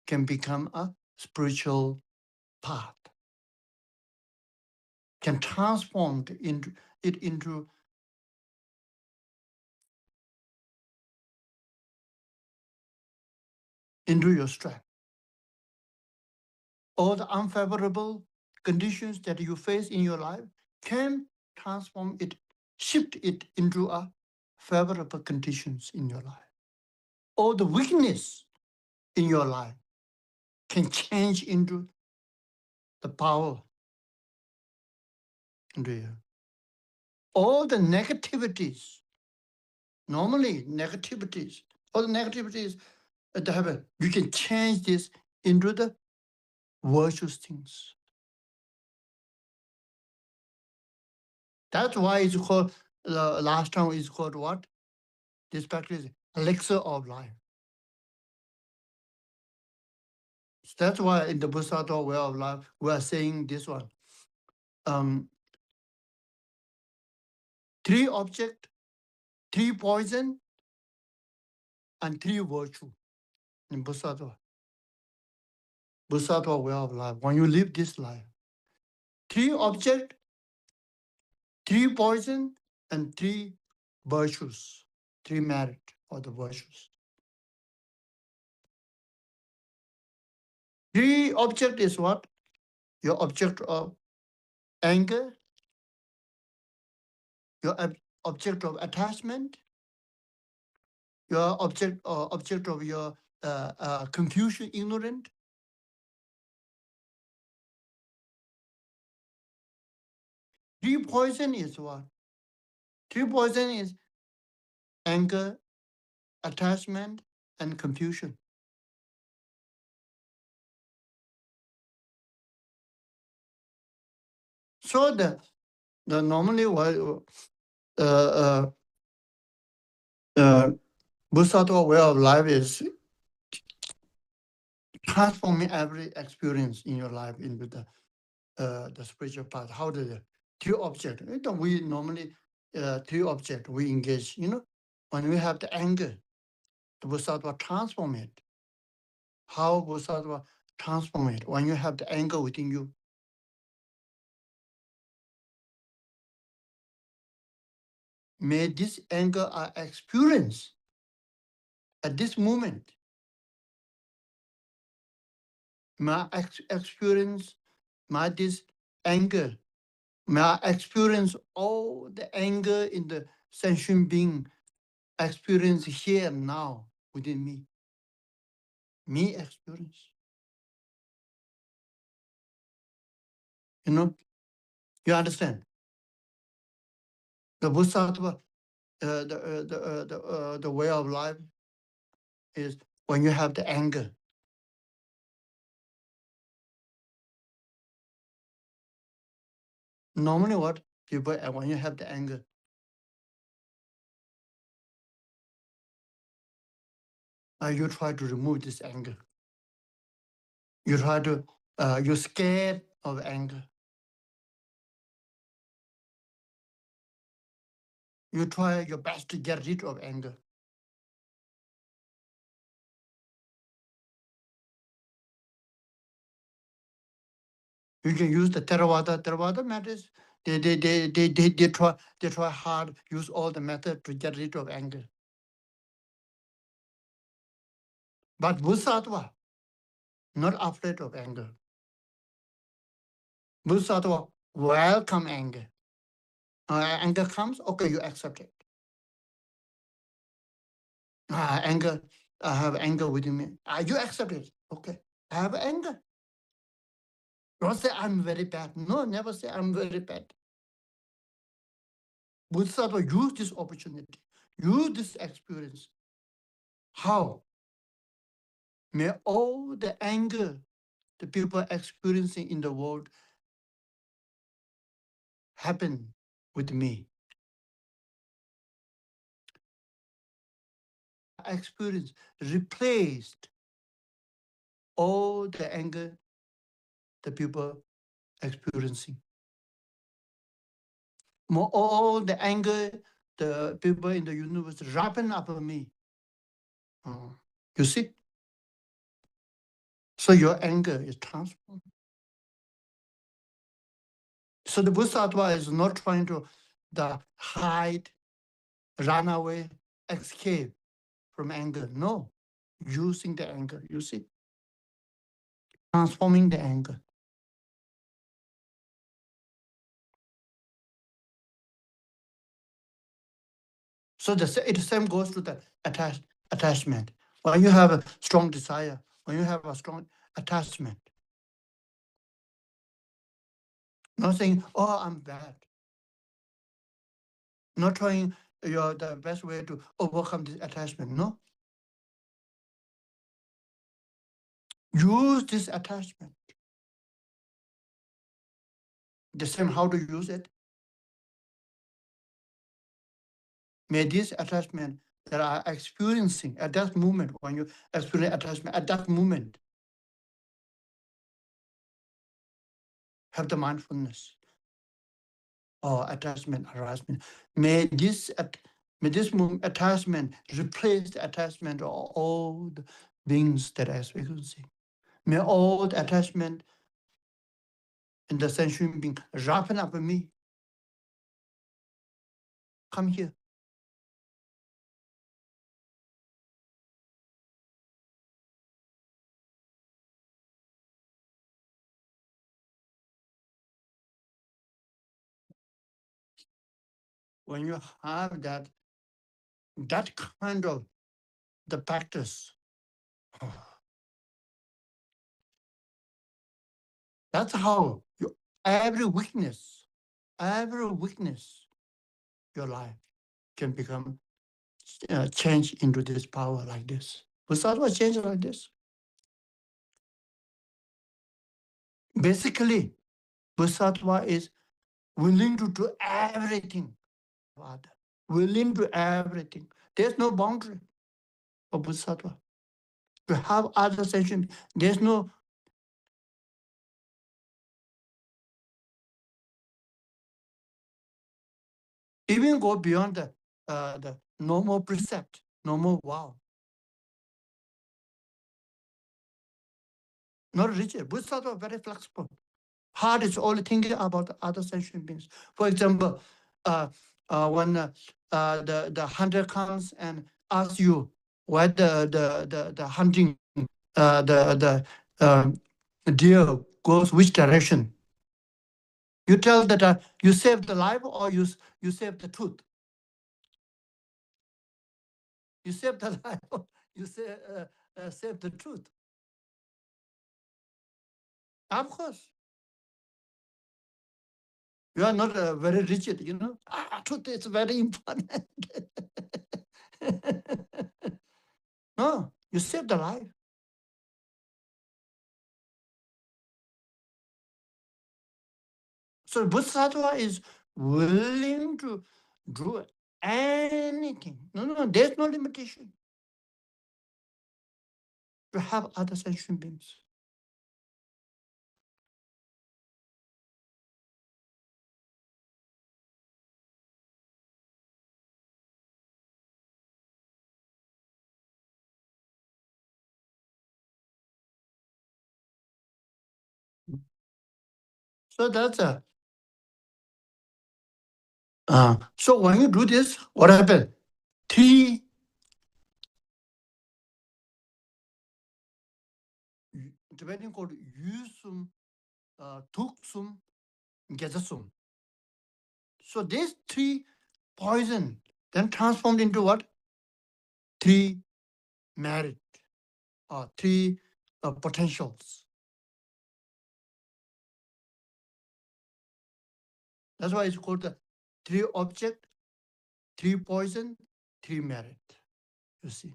can become a spiritual path, can transform it into into your strength. All the unfavorable conditions that you face in your life can transform it, shift it into a favorable conditions in your life. All the weakness in your life can change into the power into you. All the negativities, normally negativities, all the negativities that happen, you can change this into the virtuous things. That's why it's called, the last time is called what? This practice, elixir of life. That's why in the Bodhisattva way of life, we are saying this one. 3 objects, 3 poison, and 3 virtue in Bodhisattva. Bodhisattva way of life. When you live this life, 3 objects, 3 poison, and 3 virtues, 3 merit or the virtues. 3 object is what? Your object of anger, your object of attachment, your object of your confusion, ignorant. 3 poison is what? 3 poison is anger, attachment, and confusion. So the normally Bodhisattva way of life is transforming every experience in your life into the spiritual path. How the 3 objects? We normally 3 objects we engage. When we have the anger, the Bodhisattva transform it. How Bodhisattva transform it? When you have the anger within you, may this anger I experience at this moment. May I experience this anger. May I experience all the anger in the sentient being experience here now within me. Me experience. You understand? The Bodhisattva, the way of life is when you have the anger. Normally what? People, when you have the anger, you try to remove this anger. You try to, you're scared of anger. You try your best to get rid of anger. You can use the Theravada methods. They try hard, use all the method to get rid of anger. But Bodhisattva, not afraid of anger. Bodhisattva welcome anger. Anger comes, okay, you accept it. Anger, I have anger within me. You accept it, okay. I have anger. Don't say I'm very bad. No, never say I'm very bad. Bodhisattva use this opportunity, use this experience. How? May all the anger the people experiencing in the world happen with me. Experience replaced all the anger the people experiencing. All the anger the people in the universe wrapping up on me. You see? So your anger is transformed. So the Bodhisattva is not trying to hide, run away, escape from anger. No. using the anger, you see, transforming the anger. So the same goes to the attachment. When you have a strong desire, when you have a strong attachment, not saying, oh, I'm bad, not trying the best way to overcome this attachment. No. Use this attachment. The same how to use it. May this attachment that are experiencing at that moment, when you experience attachment at that moment, have the mindfulness or attachment arising. May this attachment replace the attachment of all the beings that are experiencing. May all the attachment in the sentient being wrapping up in me. Come here. When you have that kind of the practice, that's how every weakness, your life can become change into this power like this. Bodhisattva change like this. Basically, Bodhisattva is willing to do everything for others. Willing to everything. There's no boundary for Bodhisattva. To have other sentient, there's no even go beyond the normal precept, normal vow. Not rigid. Bodhisattva very flexible. Heart is only thinking about other sentient beings. For example, when the hunter comes and asks you why the hunting the deer goes which direction, you tell that you save the life or you save the truth. You save the life. Or you save the truth. Of course. You are not very rigid, you know. Truth is very important. No, you save the life. So Bodhisattva is willing to do anything. No, there's no limitation to have other sentient beings. So that's a. So when you do this, what happens? Three Tibetan called Yusum, Tuksum, Gezasum. So these three poison then transformed into what? Three merit, or three potentials. That's why it's called the three object, three poison, three merit. You see.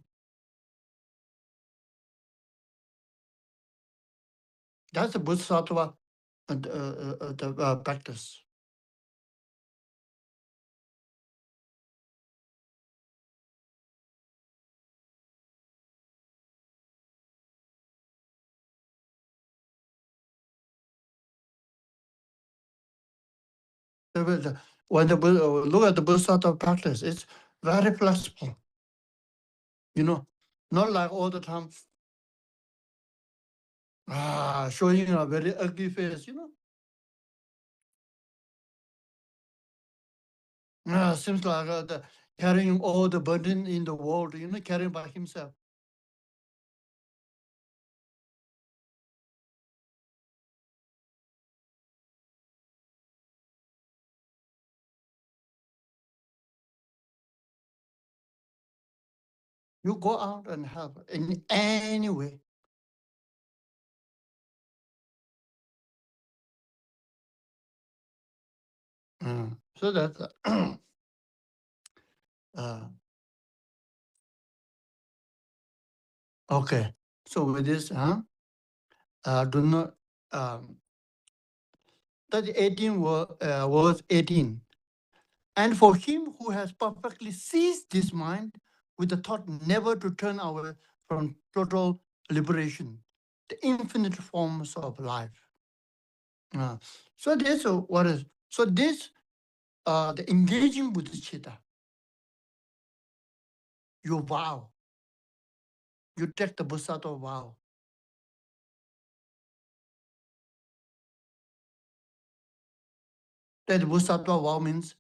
That's the Bodhisattva practice. When look at the Bodhisattva practice, it's very flexible. You know, not like all the time showing a very ugly face, you know. Seems like carrying all the burden in the world, you know, carrying by himself. You go out and help in any way. So that okay. So with this, do not that 18 was 18. And for him who has perfectly seized this mind with the thought never to turn away from total liberation, the infinite forms of life. So this what is so this the engaging bodhicitta. You vow. You take the Bodhisattva vow. That Bodhisattva vow means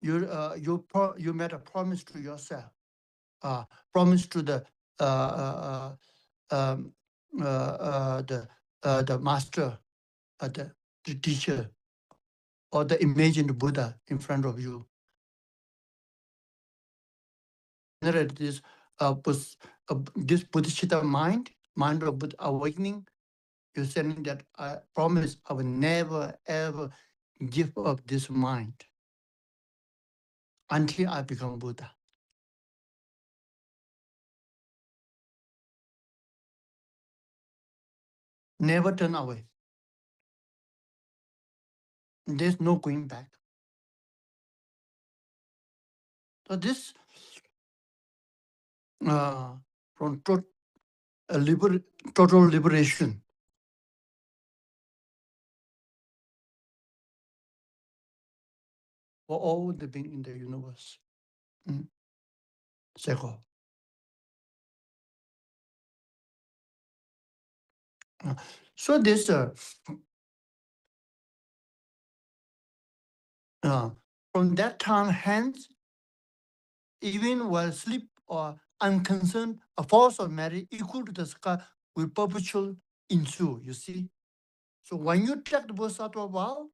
you made a promise to yourself, promise to the um, the master, the teacher, or the imagined Buddha in front of you. This this Bodhicitta mind of awakening, you're saying that I promise I will never ever give up this mind until I become Buddha. Never turn away. There's no going back. So this from total liberation for all the being in the universe. Second. So this from that time hence, even while asleep or unconcerned, a force of matter equal to the sky will perpetually ensue, you see. So when you take the Bodhisattva vow,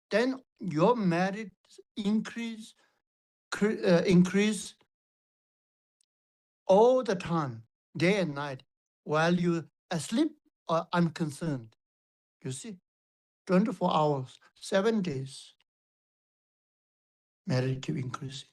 then your merit increase all the time, day and night, while you asleep or unconcerned. You see, 24 hours, 7 days, merit keep increasing.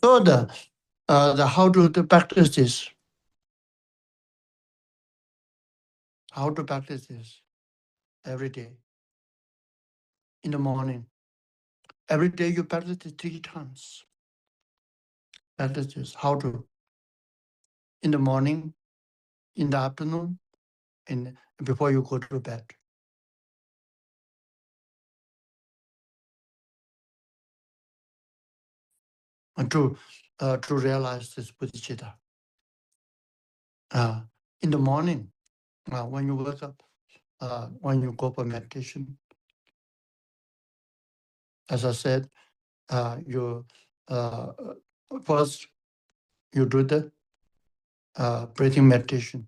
So the how to practice this? How to practice this every day in the morning. Every day you practice it 3 times. Practice this. How to? In the morning, in the afternoon, and before you go to bed. And to realize this bodhicitta. In the morning, when you wake up, when you go for meditation, as I said, you first you do the breathing meditation,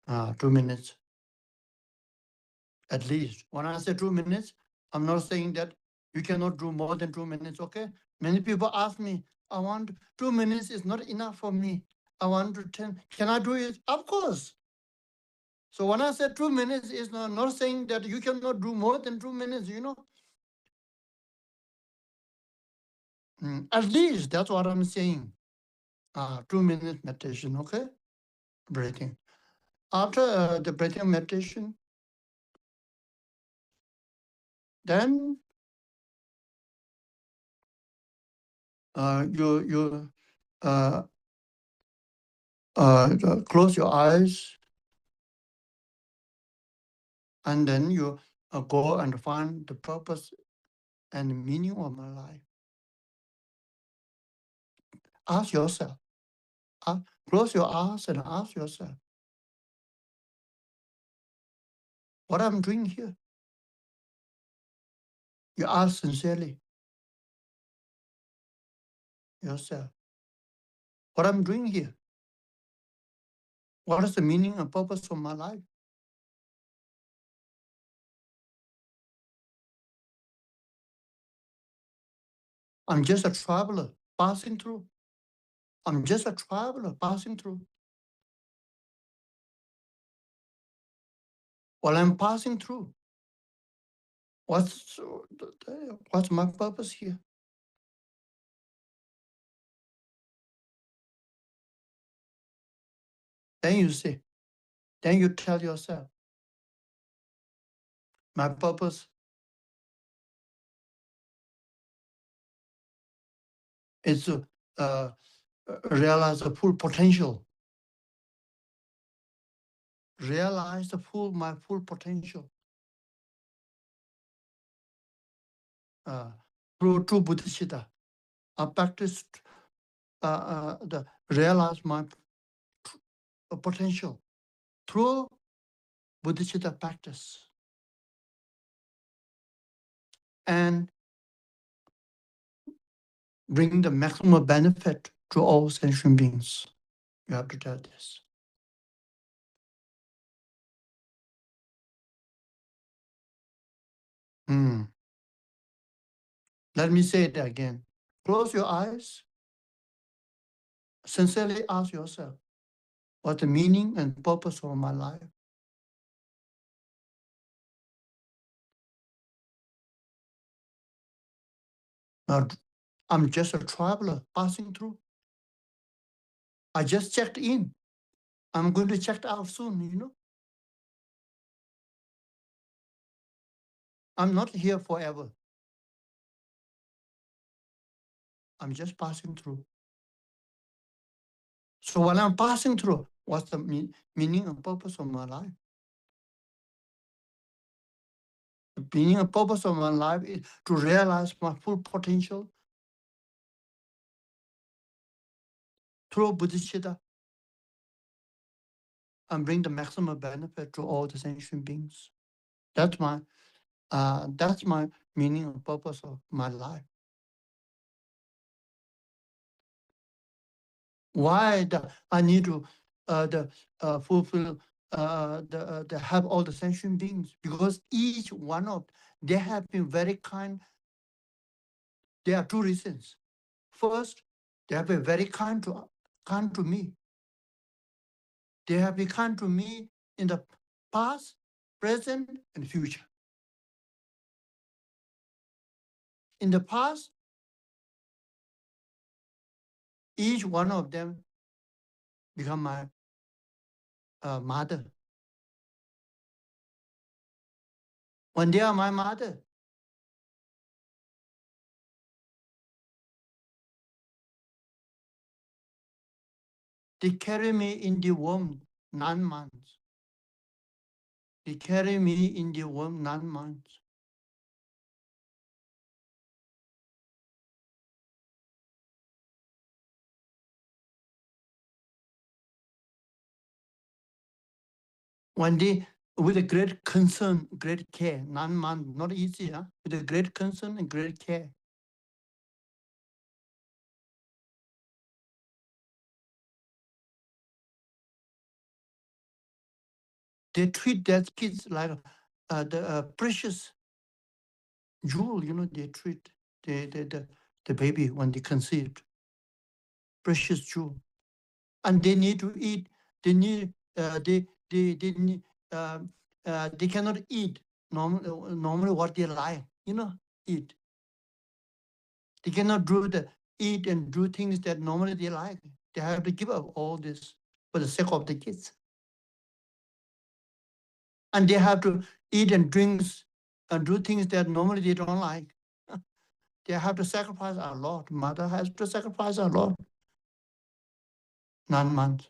2 minutes at least. When I say 2 minutes, I'm not saying that you cannot do more than 2 minutes, okay? Many people ask me, I want 2 minutes is not enough for me. I want to 10. Can I do it? Of course. So when I said 2 minutes, is not saying that you cannot do more than 2 minutes, you know. At least that's what I'm saying. 2 minutes meditation, okay? Breathing. After the breathing meditation, then you close your eyes, and then you go and find the purpose and the meaning of my life. Ask yourself. Close your eyes and ask yourself, What I'm doing here? You ask sincerely yourself. What I'm doing here? What is the meaning and purpose of my life? I'm just a traveler passing through. I'm just a traveler passing through. While I'm passing through, what's my purpose here? Then you say, then you tell yourself, my purpose is to realize the full potential. Realize my full potential through true Bodhisattva. I practiced the realize my potential through Bodhisattva practice and bring the maximum benefit to all sentient beings. You have to tell this. Let me say it again. Close your eyes. Sincerely ask yourself, what's the meaning and purpose of my life? Now, I'm just a traveler passing through. I just checked in. I'm going to check out soon, I'm not here forever. I'm just passing through. So while I'm passing through, what's the meaning and purpose of my life? The meaning and purpose of my life is to realize my full potential through Bodhisattva and bring the maximum benefit to all the sentient beings. That's my meaning and purpose of my life. Why I need to fulfill the have all the sentient beings? Because each one of they have been very kind. There are two reasons. First, they have been very kind to me. They have been kind to me in the past, present, and future. In the past, each one of them become my mother. When they are my mother, they carry me in the womb 9 months. They carry me in the womb 9 months. When they, with a great concern, great care, 9 months, not easy, huh? With a great concern and great care. They treat their kids like the precious jewel, they treat the baby when they conceived. Precious jewel. And they need to eat, they need, they need, they cannot eat normally what they like, eat. They cannot eat and do things that normally they like. They have to give up all this for the sake of the kids. And they have to eat and drink and do things that normally they don't like. They have to sacrifice a lot. Mother has to sacrifice a lot. 9 months.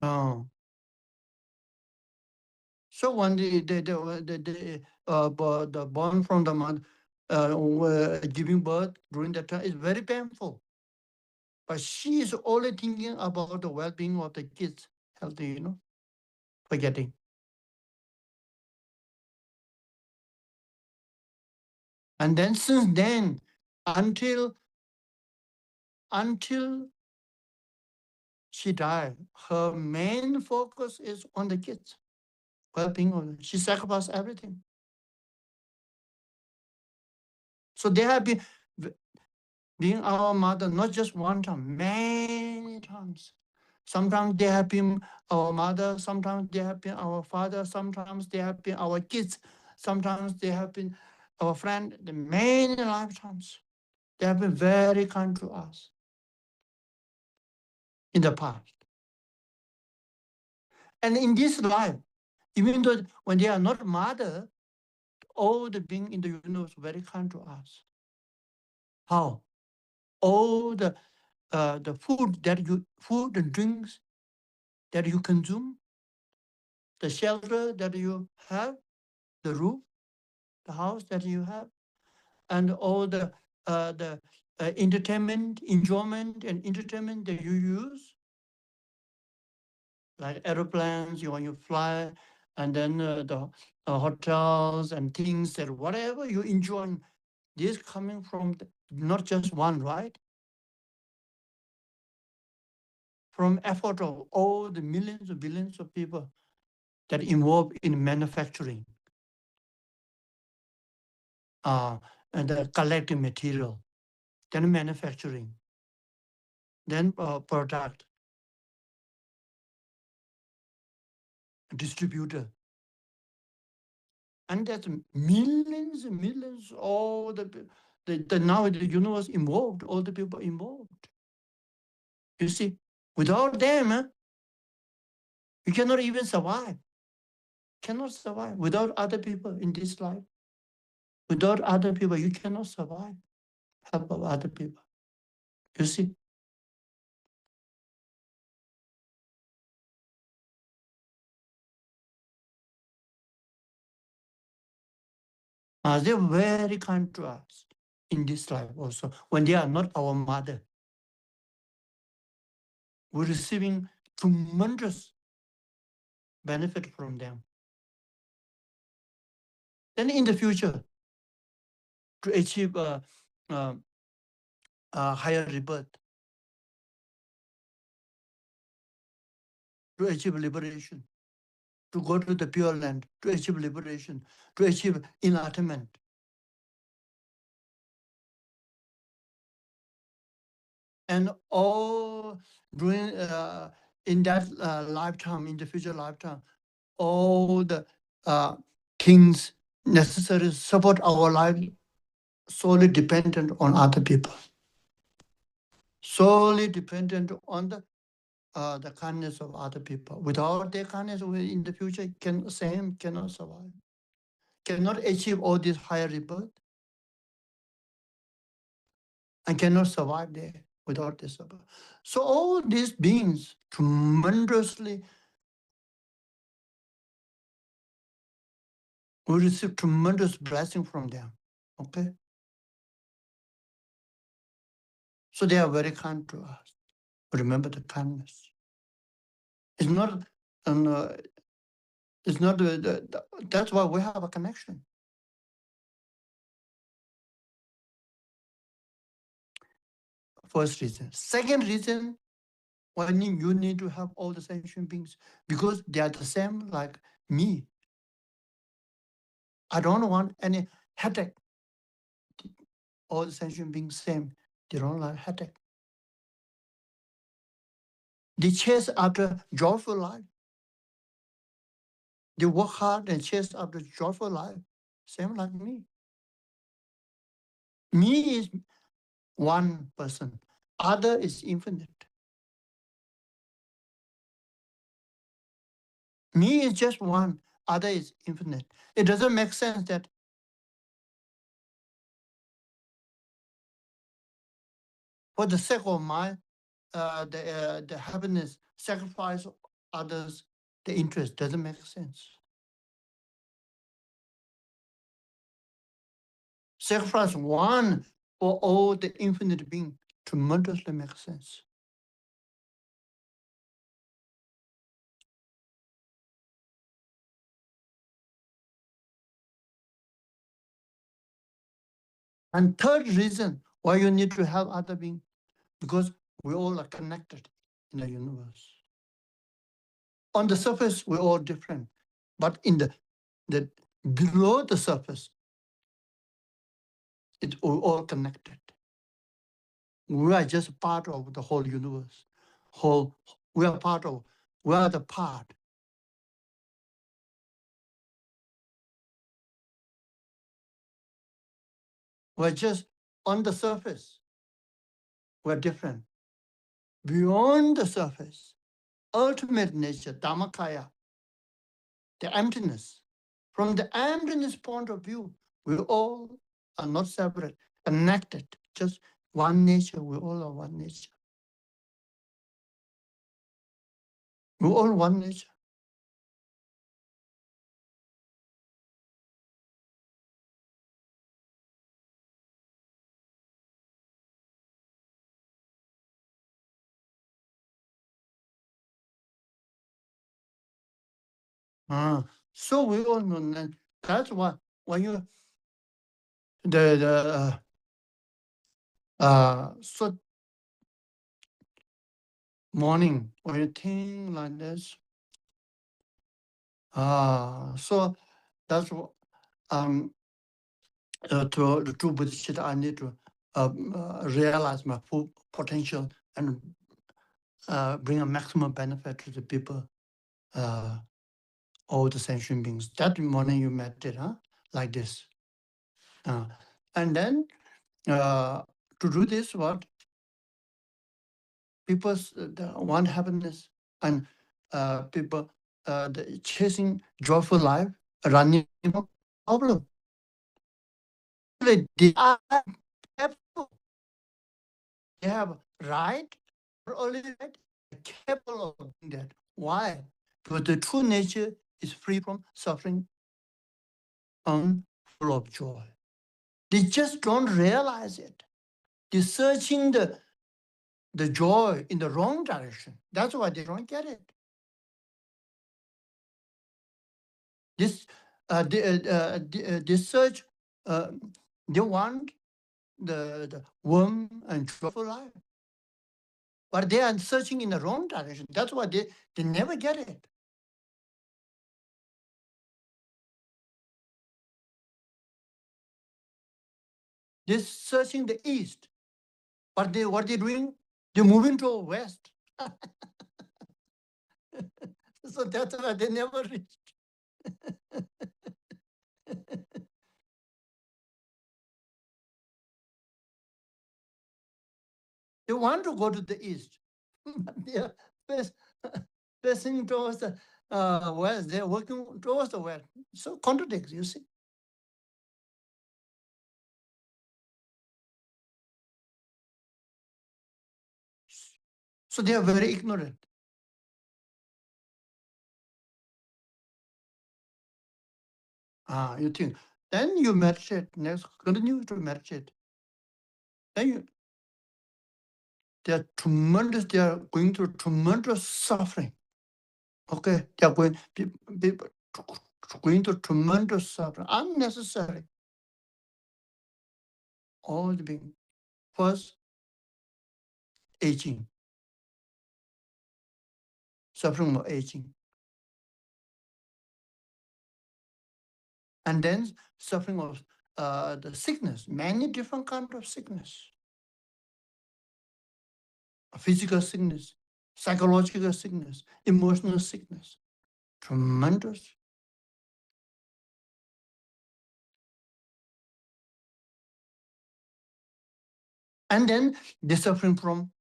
Oh. So when the born from the mother were giving birth during that time is very painful. But she is only thinking about the well-being of the kids, healthy, forgetting. And then since then, until she died, her main focus is on the kids, well-being of them. She sacrificed everything. So they have been being our mother, not just one time, many times. Sometimes they have been our mother, sometimes they have been our father, sometimes they have been our kids, sometimes they have been our friend, the many lifetimes. They have been very kind to us in the past. And in this life, even though when they are not mother, all the beings in the universe are very kind to us. How? All the food and drinks that you consume, the shelter that you have, the roof, the house that you have, and all the entertainment, enjoyment, and entertainment that you use, like aeroplanes, when you fly, and then the hotels and things that whatever you enjoy, this coming from not just one, right? From effort of all the millions and billions of people that involved in manufacturing and the collecting material, then manufacturing, then product, distributor. And that's millions and millions, all the now the universe involved, all the people involved. You see, without them, you cannot even survive. Cannot survive without other people in this life. Without other people, you cannot survive. Help of other people. You see? They're very kind to us in this life also. When they are not our mother, we're receiving tremendous benefit from them. Then in the future, to achieve a higher rebirth, to achieve liberation, to go to the Pure Land, to achieve liberation, to achieve enlightenment. And all during in that lifetime, in the future lifetime, all the things necessary to support our life solely dependent on other people, solely dependent on the kindness of other people. Without their kindness, we in the future cannot survive, cannot achieve all this higher rebirth, and cannot survive there without this support. So all these beings tremendously, we receive tremendous blessing from them. Okay, so they are very kind to us. Remember the kindness. It's not, it's not that's why we have a connection. First reason. Second reason, why you need to have all the sentient beings, because they are the same like me. I don't want any headache. All the sentient beings same. They don't like headache. They chase after joyful life. They work hard and chase after joyful life. Same like me. Me is one person. Other is infinite. Me is just one. Other is infinite. It doesn't make sense that for the sake of my the happiness, sacrifice others, the interest doesn't make sense. Sacrifice one for all the infinite being tremendously makes sense. And third reason why you need to have other being, because we all are connected in the universe. On the surface, we're all different, but in the below the surface, it's all connected. We are just part of the whole universe. We are the part. We're just on the surface. We're different. Beyond the surface, ultimate nature, Dhammakaya, the emptiness. From the emptiness point of view, we all are not separate, connected, just one nature. We all are one nature. We all one nature. So we all know that. That's why when you so morning when you think like this, so that's what to the true Bodhisattva, I need to realize my full potential and bring a maximum benefit to the people, all the sentient beings. That morning you meditate, like this. And then to do this, what people want happiness, and people chasing joyful life, running from problem. They are capable. They have right, or only right, capable of doing that. Why? Because the true nature is free from suffering and full of joy. They just don't realize it. They're searching the joy in the wrong direction. That's why they don't get it. This search, they want the warm and joyful life, but they are searching in the wrong direction. That's why they never get it. They're searching the east, but what they're doing, they're moving to west. So that's why they never reach. They want to go to the east, but they are facing towards the west. They're working towards the west. So contradicts, you see. So they are very ignorant. You think. Then you meditate. Next, continue to meditate. Then they are tremendous. They are going through tremendous suffering. Okay, they are going through tremendous suffering, unnecessary. All the being. First, aging, suffering of aging, and then suffering of the sickness, many different kinds of sickness, physical sickness, psychological sickness, emotional sickness, tremendous. And then they're suffering from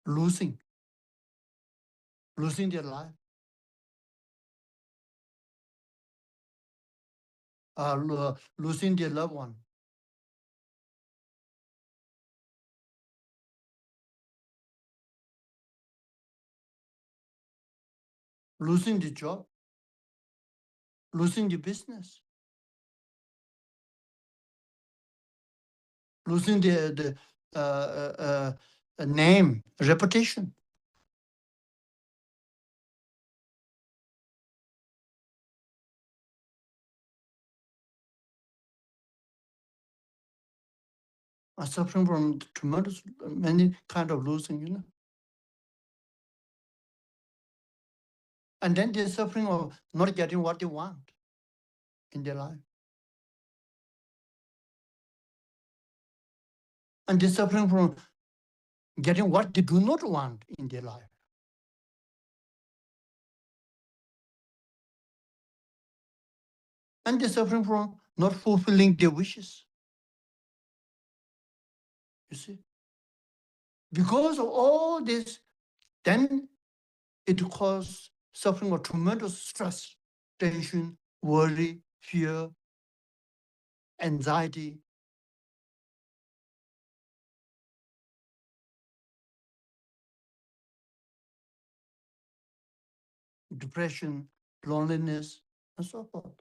losing their life, losing their loved one. losing the job, losing the business, losing the name, reputation. Are suffering from tremendous, many kind of losing, And then they're suffering of not getting what they want in their life. And they're suffering from getting what they do not want in their life. And they're suffering from not fulfilling their wishes. You see? Because of all this, then it causes suffering of tremendous stress, tension, worry, fear, anxiety. Depression, loneliness, and so forth.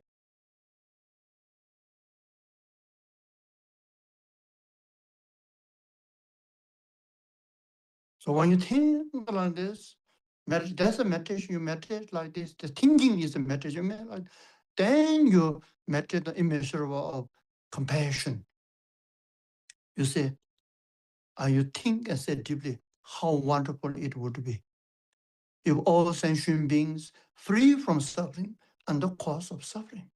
So when you think like this, that's a meditation. You meditate like this. The thinking is a meditation. Then you meditate the immeasurable of compassion. You say, you think and say deeply how wonderful it would be if all sentient beings free from suffering and the cause of suffering.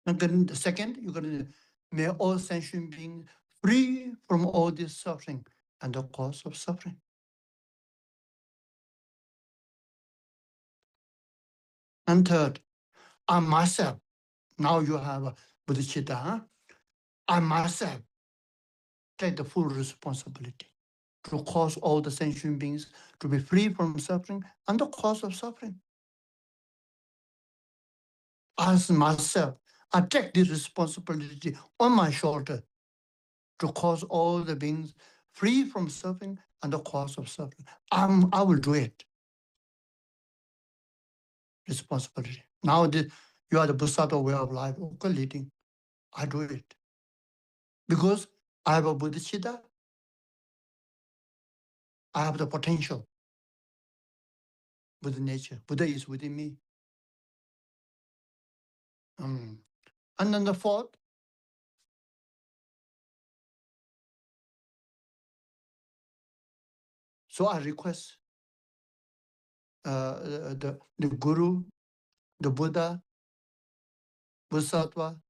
And then the second, you're going to may all sentient beings free from all this suffering and the cause of suffering. And third, I myself, now you have a bodhicitta, I myself take the full responsibility to cause all the sentient beings to be free from suffering and the cause of suffering. As myself, I take this responsibility on my shoulder to cause all the beings free from suffering and the cause of suffering. I will do it. Responsibility. Now you are the Bodhisattva way of life, okay, leading. I do it. Because I have a bodhicitta, I have the potential. Buddha nature. Buddha is within me. And then the fourth, so I request the Guru, the Buddha, Bodhisattva,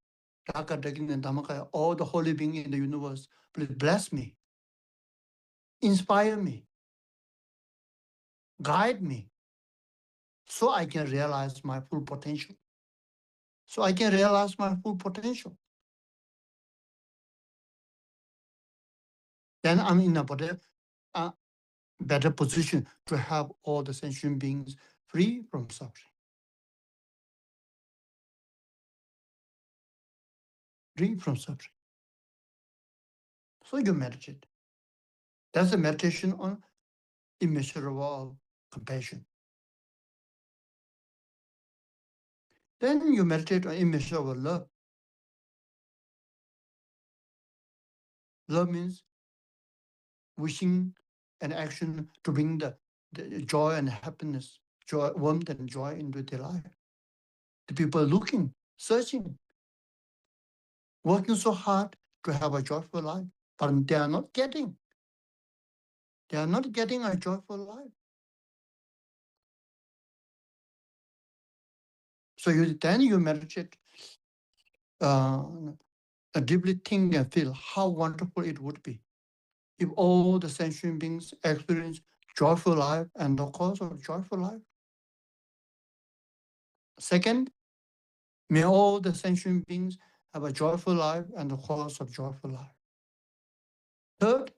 Dhaka, Dakin, and Dhammakaya, all the holy beings in the universe, please bless me, inspire me, guide me, so I can realize my full potential. So I can realize my full potential. Then I'm in a better position to help all the sentient beings free from suffering. Free from suffering. So you meditate. That's a meditation on immeasurable compassion. Then you meditate on immeasurable love. Love means wishing and action to bring the joy and happiness, joy, warmth and joy into their life. The people looking, searching, working so hard to have a joyful life, but they are not getting. They are not getting a joyful life. So then you meditate, deeply think and feel how wonderful it would be if all the sentient beings experience joyful life and the cause of joyful life. Second, may all the sentient beings have a joyful life and the cause of joyful life. Third,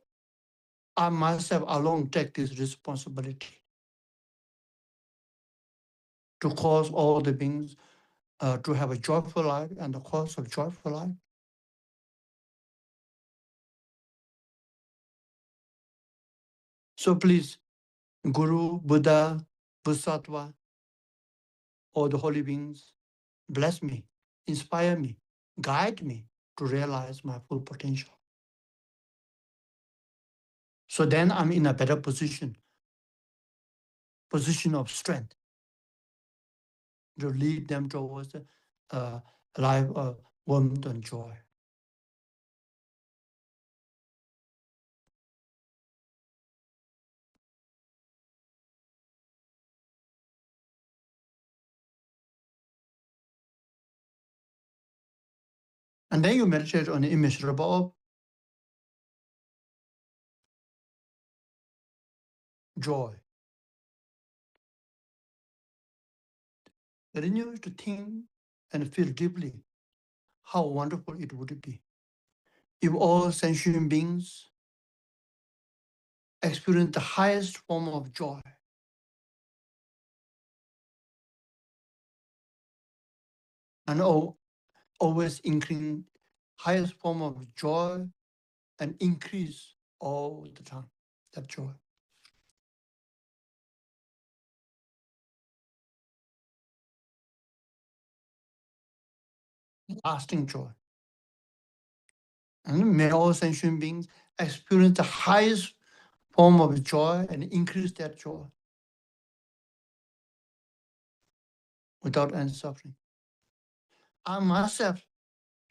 I myself alone take this responsibility to cause all the beings to have a joyful life and the cause of joyful life. So please, Guru, Buddha, Bodhisattva, or the holy beings, bless me, inspire me, guide me to realize my full potential. So then I'm in a better position of strength to lead them towards a life of warmth and joy. And then you meditate on the immeasurable joy. Then you to think and feel deeply how wonderful it would be if all sentient beings experience the highest form of joy. And always increase highest form of joy and increase all the time, that joy. Lasting joy. And may all sentient beings experience the highest form of joy and increase that joy without any suffering. I myself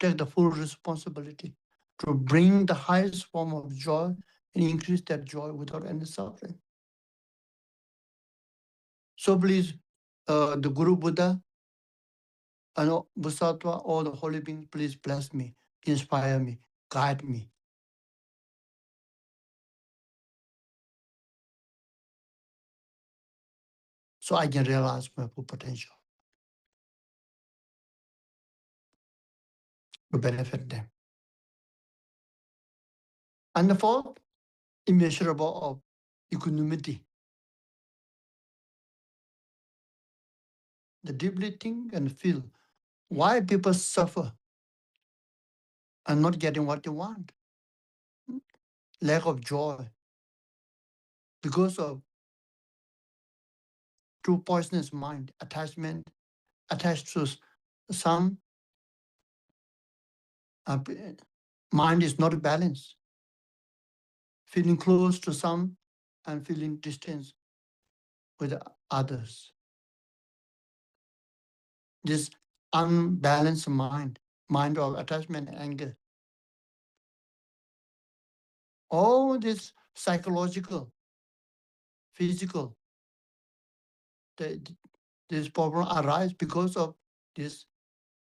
take the full responsibility to bring the highest form of joy and increase that joy without any suffering. So please, the Guru Buddha and Bodhisattva, all the holy beings, please bless me, inspire me, guide me. So I can realize my full potential to benefit them. And the fourth, immeasurable of equanimity. The deeply think and feel why people suffer and not getting what they want. Lack of joy because of too poisonous mind, attachment, attached to some, mind is not balanced. Feeling close to some and feeling distance with others. This unbalanced mind of attachment and anger. All this psychological, physical, this problem arise because of this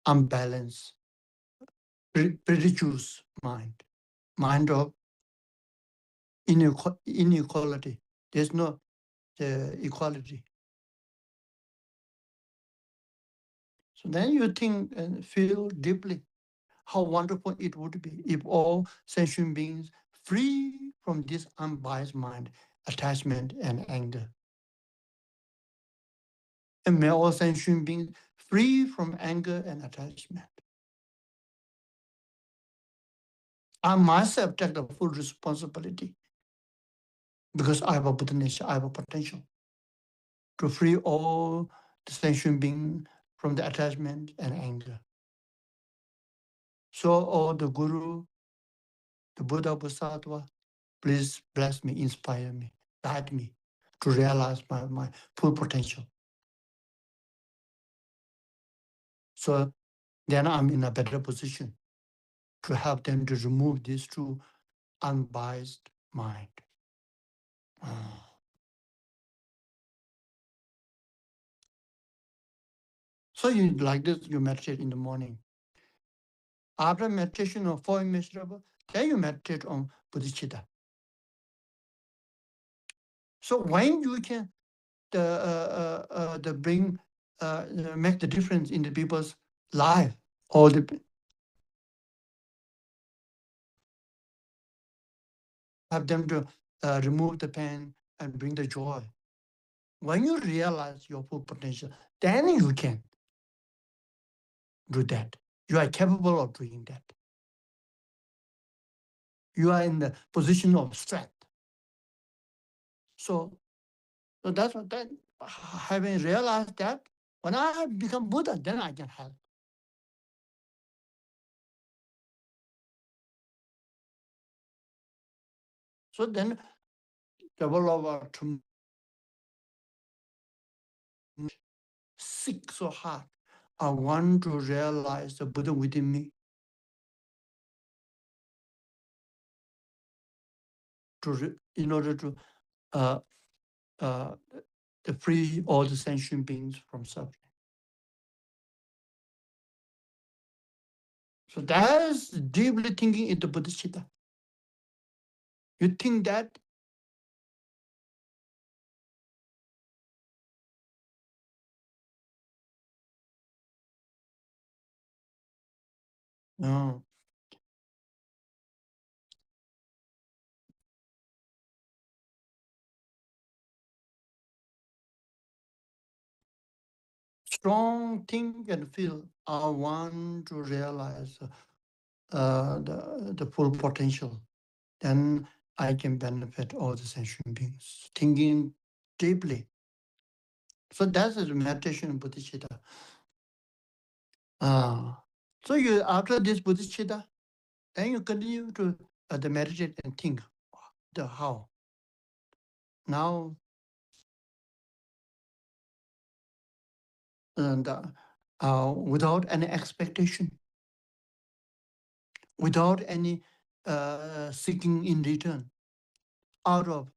unbalanced, prejudice mind of inequality. There's no equality. So then you think and feel deeply how wonderful it would be if all sentient beings free from this unbiased mind, attachment and anger. And may all sentient beings free from anger and attachment. I myself take the full responsibility because I have a Buddha nature, I have a potential to free all the sentient beings from the attachment and anger. So, all the Guru, the Buddha, Bodhisattva, please bless me, inspire me, guide me to realize my full potential. So then I'm in a better position to help them to remove this true unbiased mind. So you like this, you meditate in the morning. After meditation on 4 immeasurable, then you meditate on bodhicitta. So when you can bring make the difference in the people's life, or have them to remove the pain and bring the joy. When you realize your full potential, then you can do that. You are capable of doing that. You are in the position of strength. So that's what that having realized that when I have become Buddha, then I can help. So then develop to seek so hard. I want to realize the Buddha within me. In order to uh, uh, free all the sentient beings from suffering. So that's deeply thinking into Bodhicitta. You think that no, strong think and feel. I want to realize the full potential. Then I can benefit all the sentient beings. Thinking deeply. So that's the meditation in Bodhicitta. So you after this Bodhicitta, then you continue to meditate and think the how. Now, and without any expectation, without any seeking in return, out of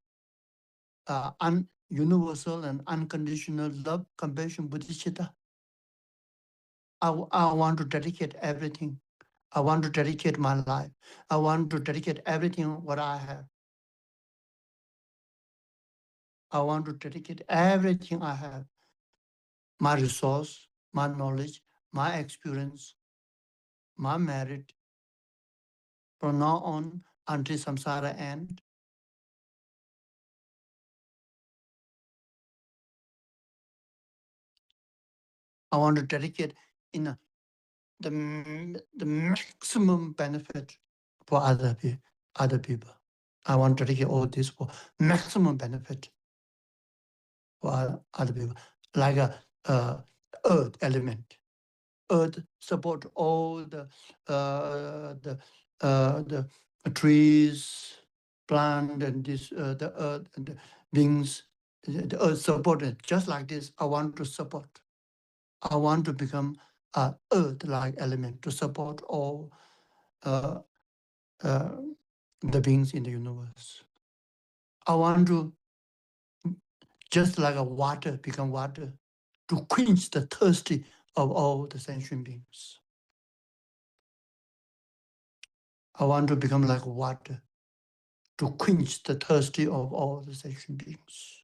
universal and unconditional love, compassion, Bodhicitta, I want to dedicate everything. I want to dedicate my life. I want to dedicate everything what I have. I want to dedicate everything I have, my resource, my knowledge, my experience, my merit, from now on until samsara end. I want to dedicate in the maximum benefit for other people. I want to dedicate all this for maximum benefit for other people, like a earth element. Earth support all the trees, plant, and the earth and the beings. The earth supported just like this. I want to support. I want to become an earth-like element to support all uh, uh, the beings in the universe. I want to, just like a water, become water, to quench the thirsty of all the sentient beings. I want to become like water, to quench the thirsty of all the sentient beings.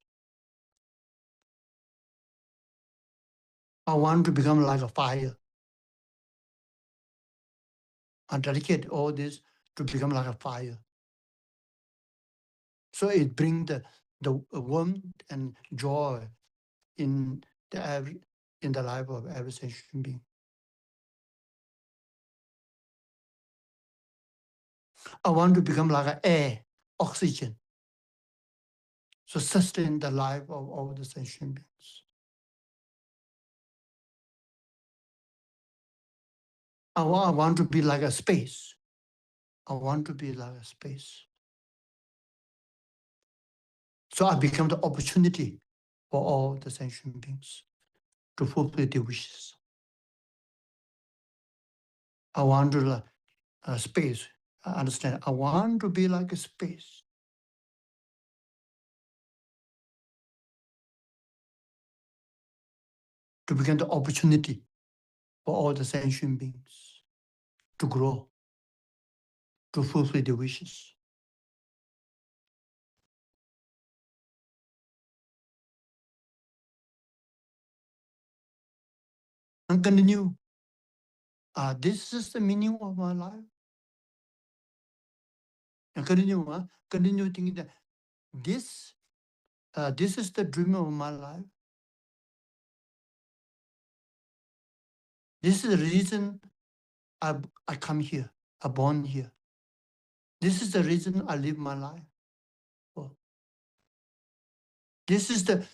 I want to become like a fire. I dedicate all this to become like a fire. So it brings the warmth and joy in the life of every sentient being. I want to become like an air, oxygen, so sustain the life of all the sentient beings. I want to be like a space. I want to be like a space. So I become the opportunity for all the sentient beings to fulfill their wishes. I want to like a space. I understand. I want to be like a space. To become the opportunity for all the sentient beings to grow, to fulfill their wishes. And continue. This is the meaning of my life. And continue thinking that this is the dream of my life. This is the reason I come here, I born here. This is the reason I live my life. This is the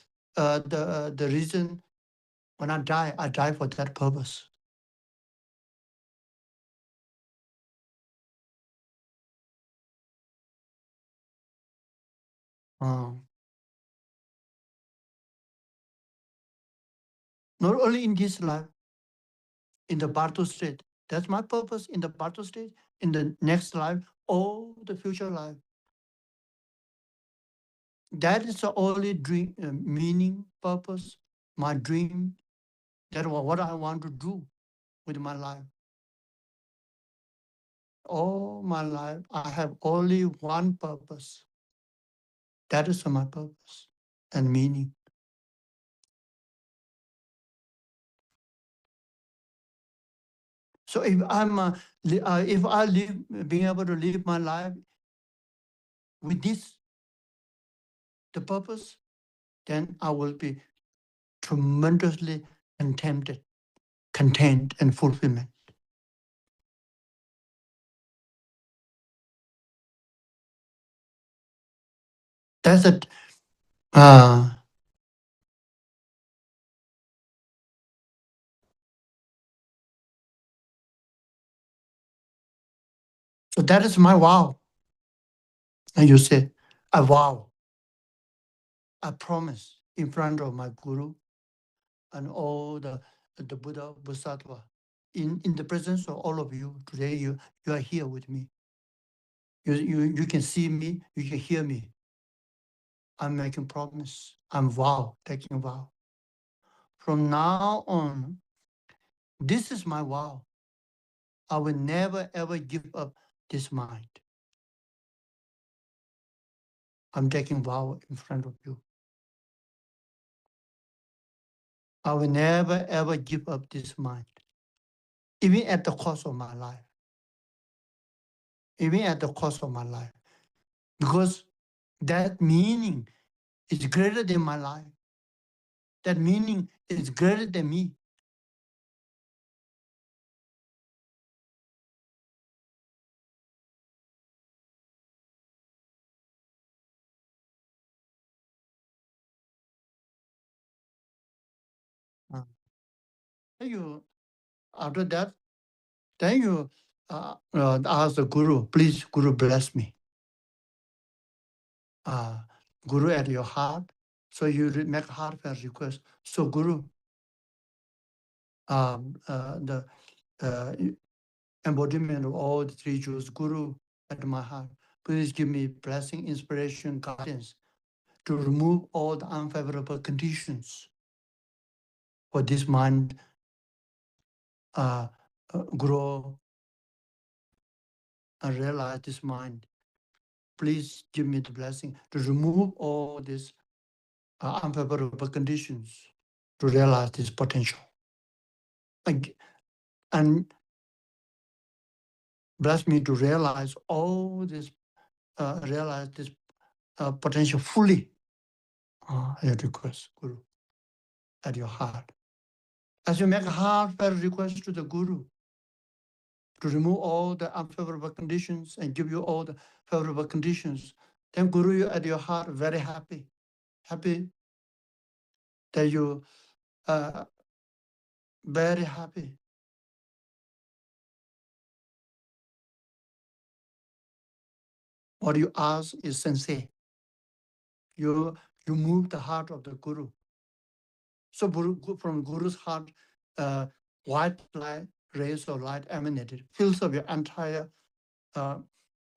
reason when I die for that purpose. Not only in this life, in the Barto state. That's my purpose in the Barto state, in the next life, or the future life. That is the only dream, meaning, purpose, my dream. That was what I want to do with my life. All my life, I have only one purpose. That is my purpose and meaning. So if if I live, being able to live my life with this, the purpose, then I will be tremendously content and fulfillment. That's it. So that is my vow. And you say, I vow, I promise in front of my guru and all the Buddha, Bodhisattva, in the presence of all of you. Today you are here with me. You can see me, you can hear me. I'm making promise. I'm taking vow. From now on, this is my vow. I will never ever give up this mind. I'm taking vow in front of you. I will never ever give up this mind, even at the cost of my life. Even at the cost of my life. Because that meaning is greater than my life. That meaning is greater than me. Then you, after that, then you ask the Guru, please, Guru, bless me. Guru at your heart. So you make heartfelt request. So Guru, the embodiment of all the three jewels, Guru at my heart, please give me blessing, inspiration, guidance to remove all the unfavorable conditions for this mind grow and realize this mind. Please give me the blessing to remove all these unfavorable conditions to realize this potential. And bless me to realize all this, potential fully. I request, Guru, at your heart. As you make a heartfelt request to the Guru to remove all the unfavorable conditions and give you all the favorable conditions, then Guru, you at your heart very happy that you very happy. What you ask is sincere. You move the heart of the Guru. So from Guru's heart, white light, rays of light emanated, fills up your entire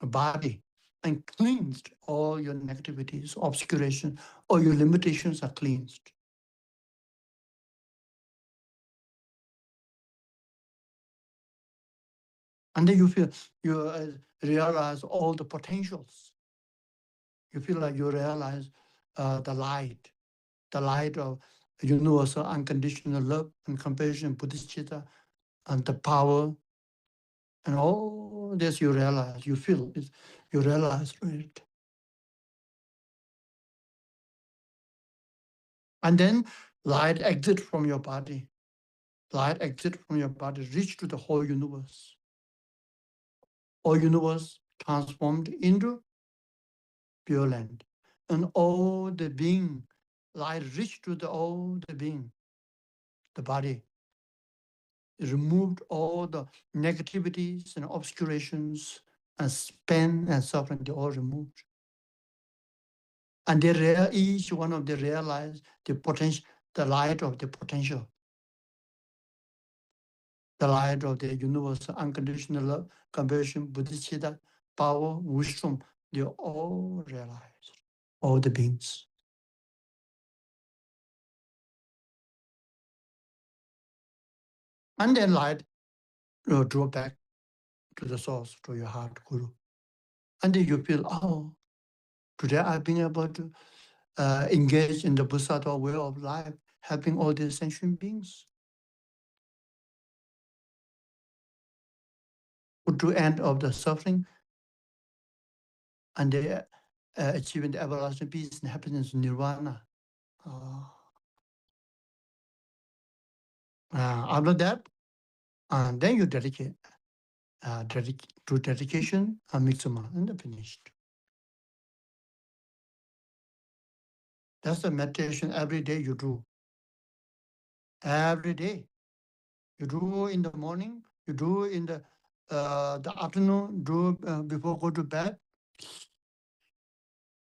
body and cleansed all your negativities, obscuration, all your limitations are cleansed. And then you realize all the potentials. You feel like you realize the light of universal unconditional love and compassion, Bodhicitta, and the power, and all this you realize, you feel it, you realize it. And then light exit from your body. Light exit from your body, reach to the whole universe. All universe transformed into pure land. And all the being light reached to all the being, the body. It removed all the negativities and obscurations and pain and suffering, they all removed. And each one of them realized the potential, the light of the potential, the light of the universal unconditional love, compassion, Bodhisattva, power, wisdom, they all realized, all the beings. And then light draw back to the source, to your heart, Guru. And then you feel, oh, today I've been able to engage in the Bodhisattva way of life, helping all these sentient beings to end of the suffering and they achieving the everlasting peace and happiness, nirvana. After that, and then you dedicate to dedication and mixama, and then finished. That's the meditation every day you do. Every day. You do in the morning, you do in the afternoon, do before go to bed.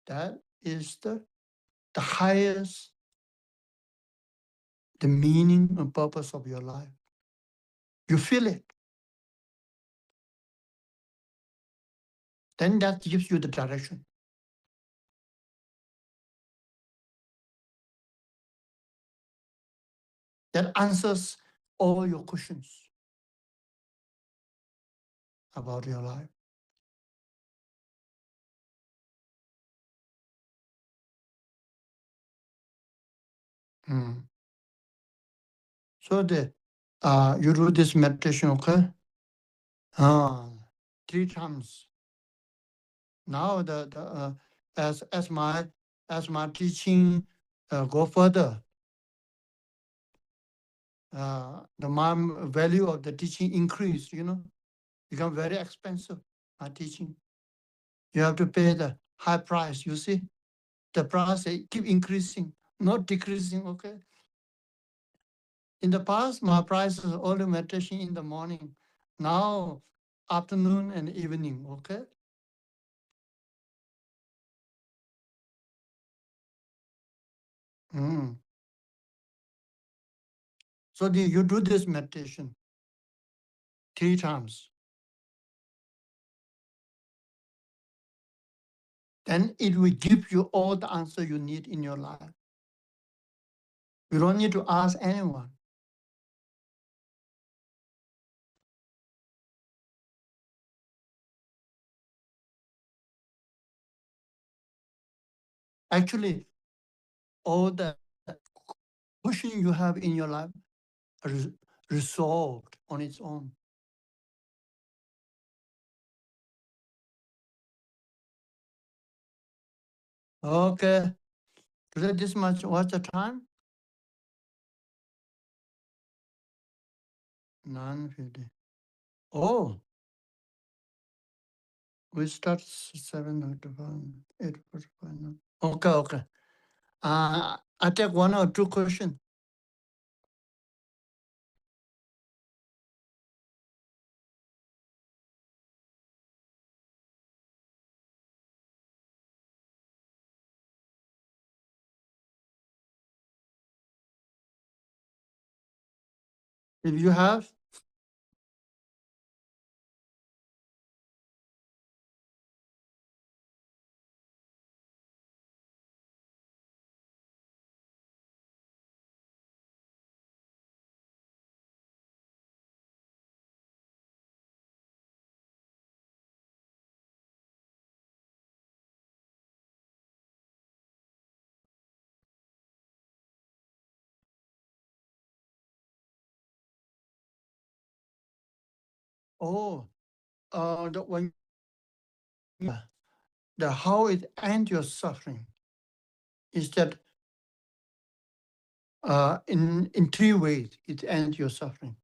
That is the highest, the meaning and purpose of your life. You feel it. Then that gives you the direction. That answers all your questions about your life. So you do this meditation, okay? 3 times. Now as my teaching go further, the value of the teaching increase, become very expensive. My teaching, you have to pay the high price. You see, the price keep increasing, not decreasing. Okay. In the past, my price is only meditation in the morning. Now, afternoon and evening. Okay. So you do this meditation 3 times. Then it will give you all the answer you need in your life. You don't need to ask anyone. Actually, all the question you have in your life are resolved on its own. Okay. Today this much. What's the time? 9:50. Oh, we start 7:45, 8:45. Okay. I take 1 or 2 questions. If you have, when the how it ends your suffering is that in 3 ways it ends your suffering.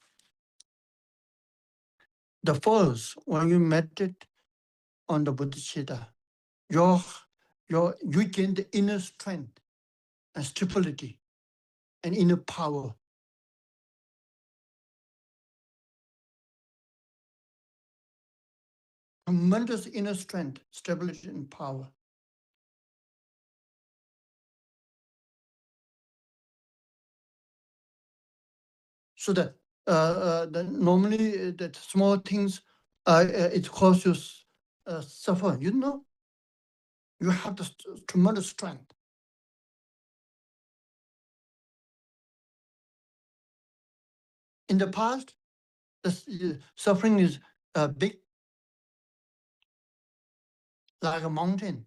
The first, when you meditate on the Bodhisattva, you gain the inner strength and stability and inner power. Tremendous inner strength, stability, and power. So that normally that small things it causes suffer. You know, you have the tremendous strength. In the past, the suffering is big, like a mountain.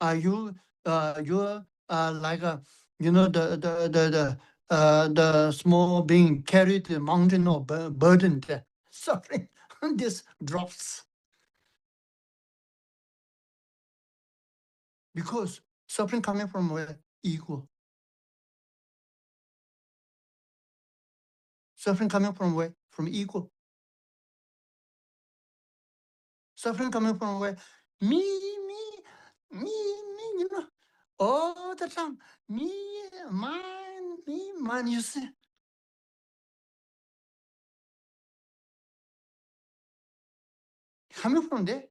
You're like a, you know, the small being carried the mountain or burden the suffering. This drops because suffering coming from where? Ego. Suffering coming from where? From ego. Suffering coming from where? Me, you know, all the time. Me, mine, you see. Coming from there.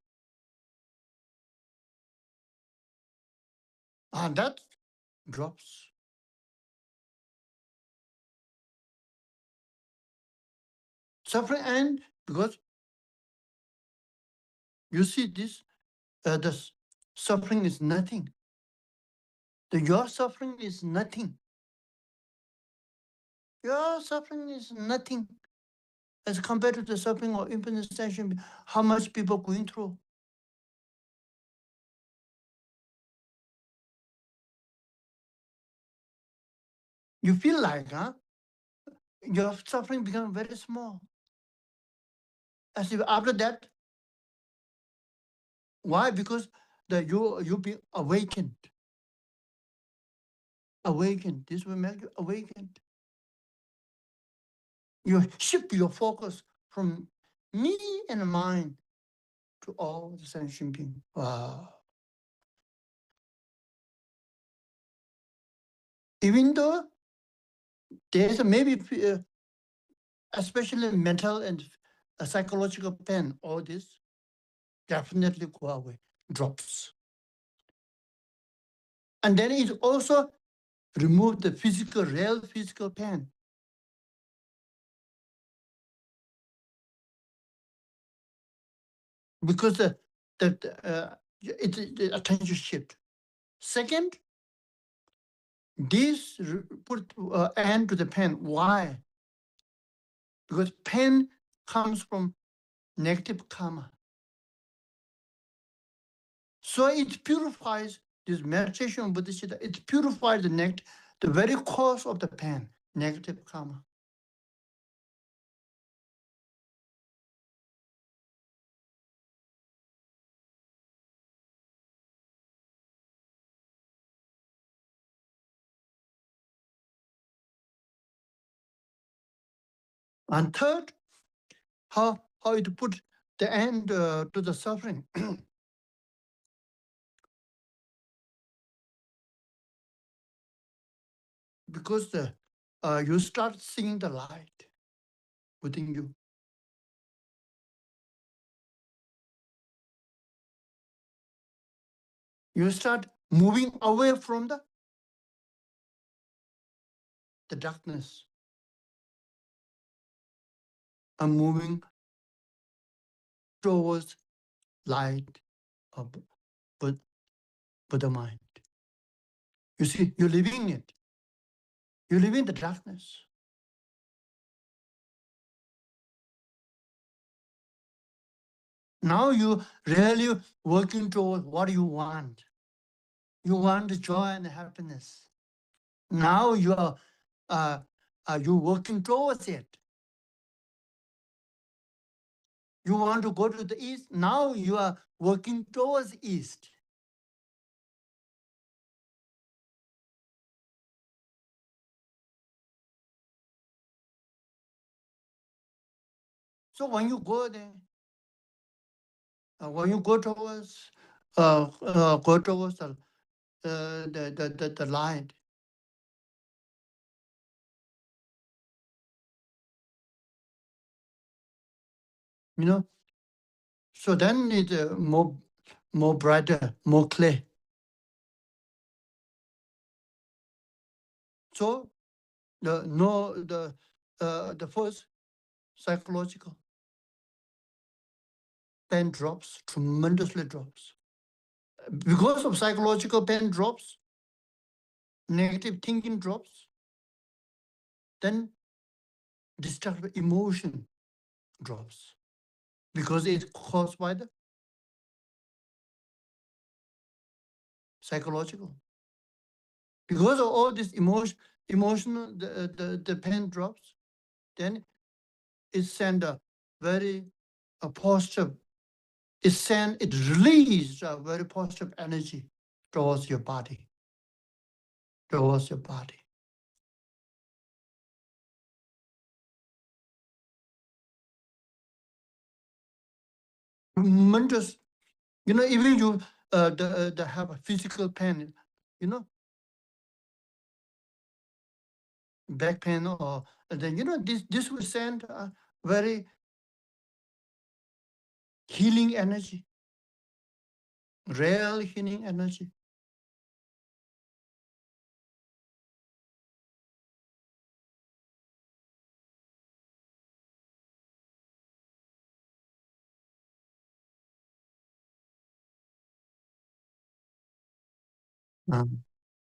And that drops. Suffering end because you see this, the suffering is nothing. Your suffering is nothing. Your suffering is nothing as compared to the suffering of infinite sensation, how much people going through. You feel like, your suffering becomes very small. As if after that, why? Because you be awakened. Awakened. This will make you awakened. You shift your focus from me and mine to all the sentient beings. Wow. Even though there's maybe, especially mental and psychological pain, all this definitely go away, drops. And then it also remove the physical, real physical pain. Because the attention shift. Second, this put end to the pain. Why? Because pain comes from negative karma. So it purifies this meditation, Bodhisattva, it purifies the very cause of the pain, negative karma. And third, how it put the end to the suffering. Because you start seeing the light within you. You start moving away from the darkness and moving towards light of the mind. You see, you're living it. You live in the darkness. Now you really working towards what you want. You want the joy and happiness. Now you you working towards it. You want to go to the east. Now you are working towards east. So when you go there, when you go towards go towards the light. You know, so then it's more brighter, more clear. So the first psychological pain drops, tremendously drops. Because of psychological pain drops, negative thinking drops, then destructive emotion drops because it's caused by the psychological. Because of all this emotional, the pain drops, then it send a very positive. It releases a very positive energy towards your body, towards your body. Tremendous, even you have a physical pain, back pain, or then this will send a very healing energy, real healing energy.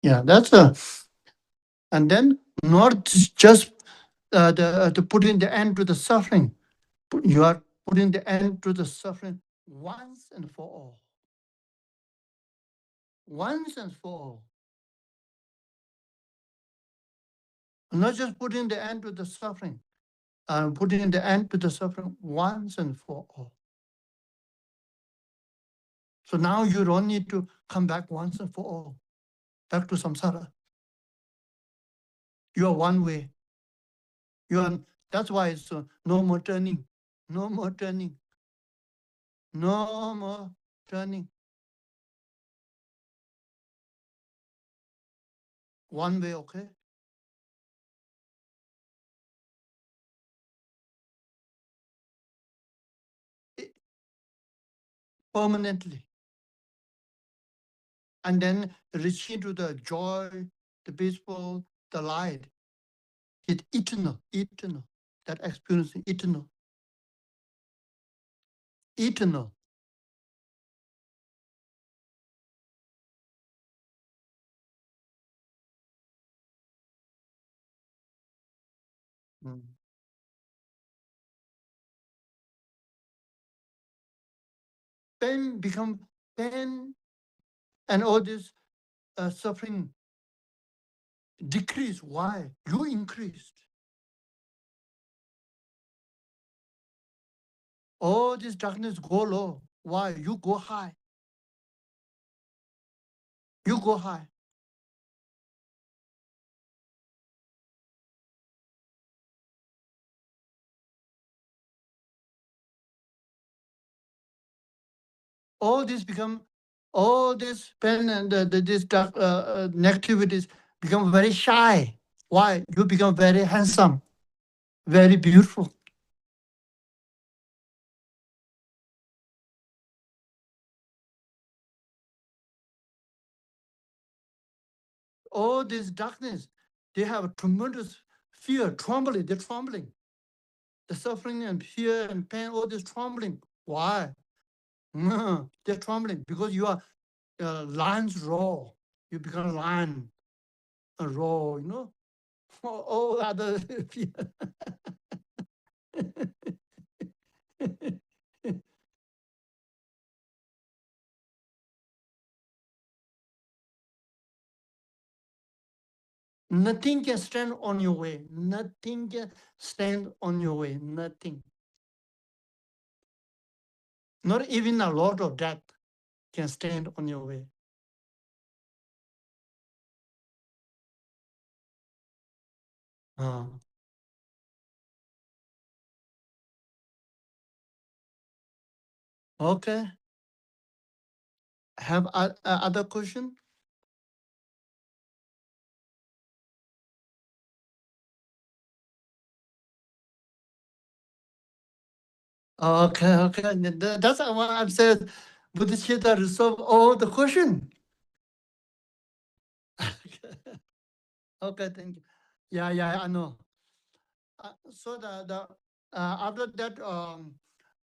Yeah, that's and then not just to putting the end to the suffering. You are putting the end to the suffering once and for all. Once and for all. Not just putting the end to the suffering, putting the end to the suffering once and for all. So now you don't need to come back once and for all, back to samsara. You are one way. That's why it's no more turning, no more turning, no more turning. One way, okay? Permanently. And then reaching to the joy, the peaceful, the light. It's eternal, eternal. That experience is eternal. Eternal. Mm. Pain become pain, and all this suffering decrease. Why? You increased. All this darkness go low. Why? You go high. You go high. All this pain and this dark negativities become very shy. Why? You become very handsome, very beautiful. All this darkness, they have a tremendous fear, trembling. They're trembling. The suffering and fear and pain, all this trembling. Why? They're trembling because you are lion's raw. You become lion, raw, all other fear. Nothing can stand on your way. Nothing can stand on your way. Nothing. Not even a lot of death can stand on your way. Okay. Have other question? Okay. That's what I've said. Bodhicitta resolve all the question. Okay, thank you. Yeah, I know. So after that,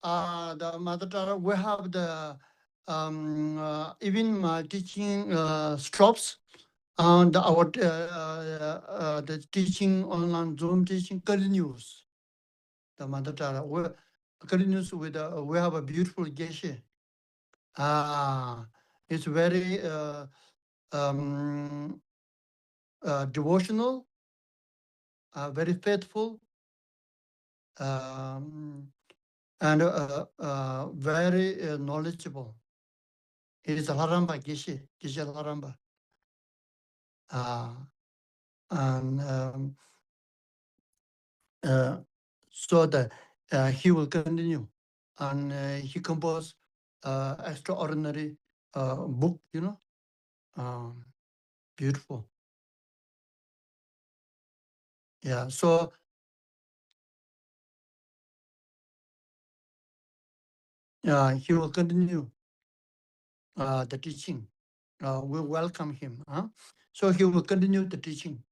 the Mother Tara, we have the even teaching stops and the teaching online Zoom teaching continues. The Mother Tara continues with we have a beautiful geshe. It's very devotional, very faithful, and very knowledgeable. It is Laramba Geshe Laramba. And so that he will continue. And he composed extraordinary book, beautiful. Yeah, so he will continue the teaching. We welcome him. So he will continue the teaching.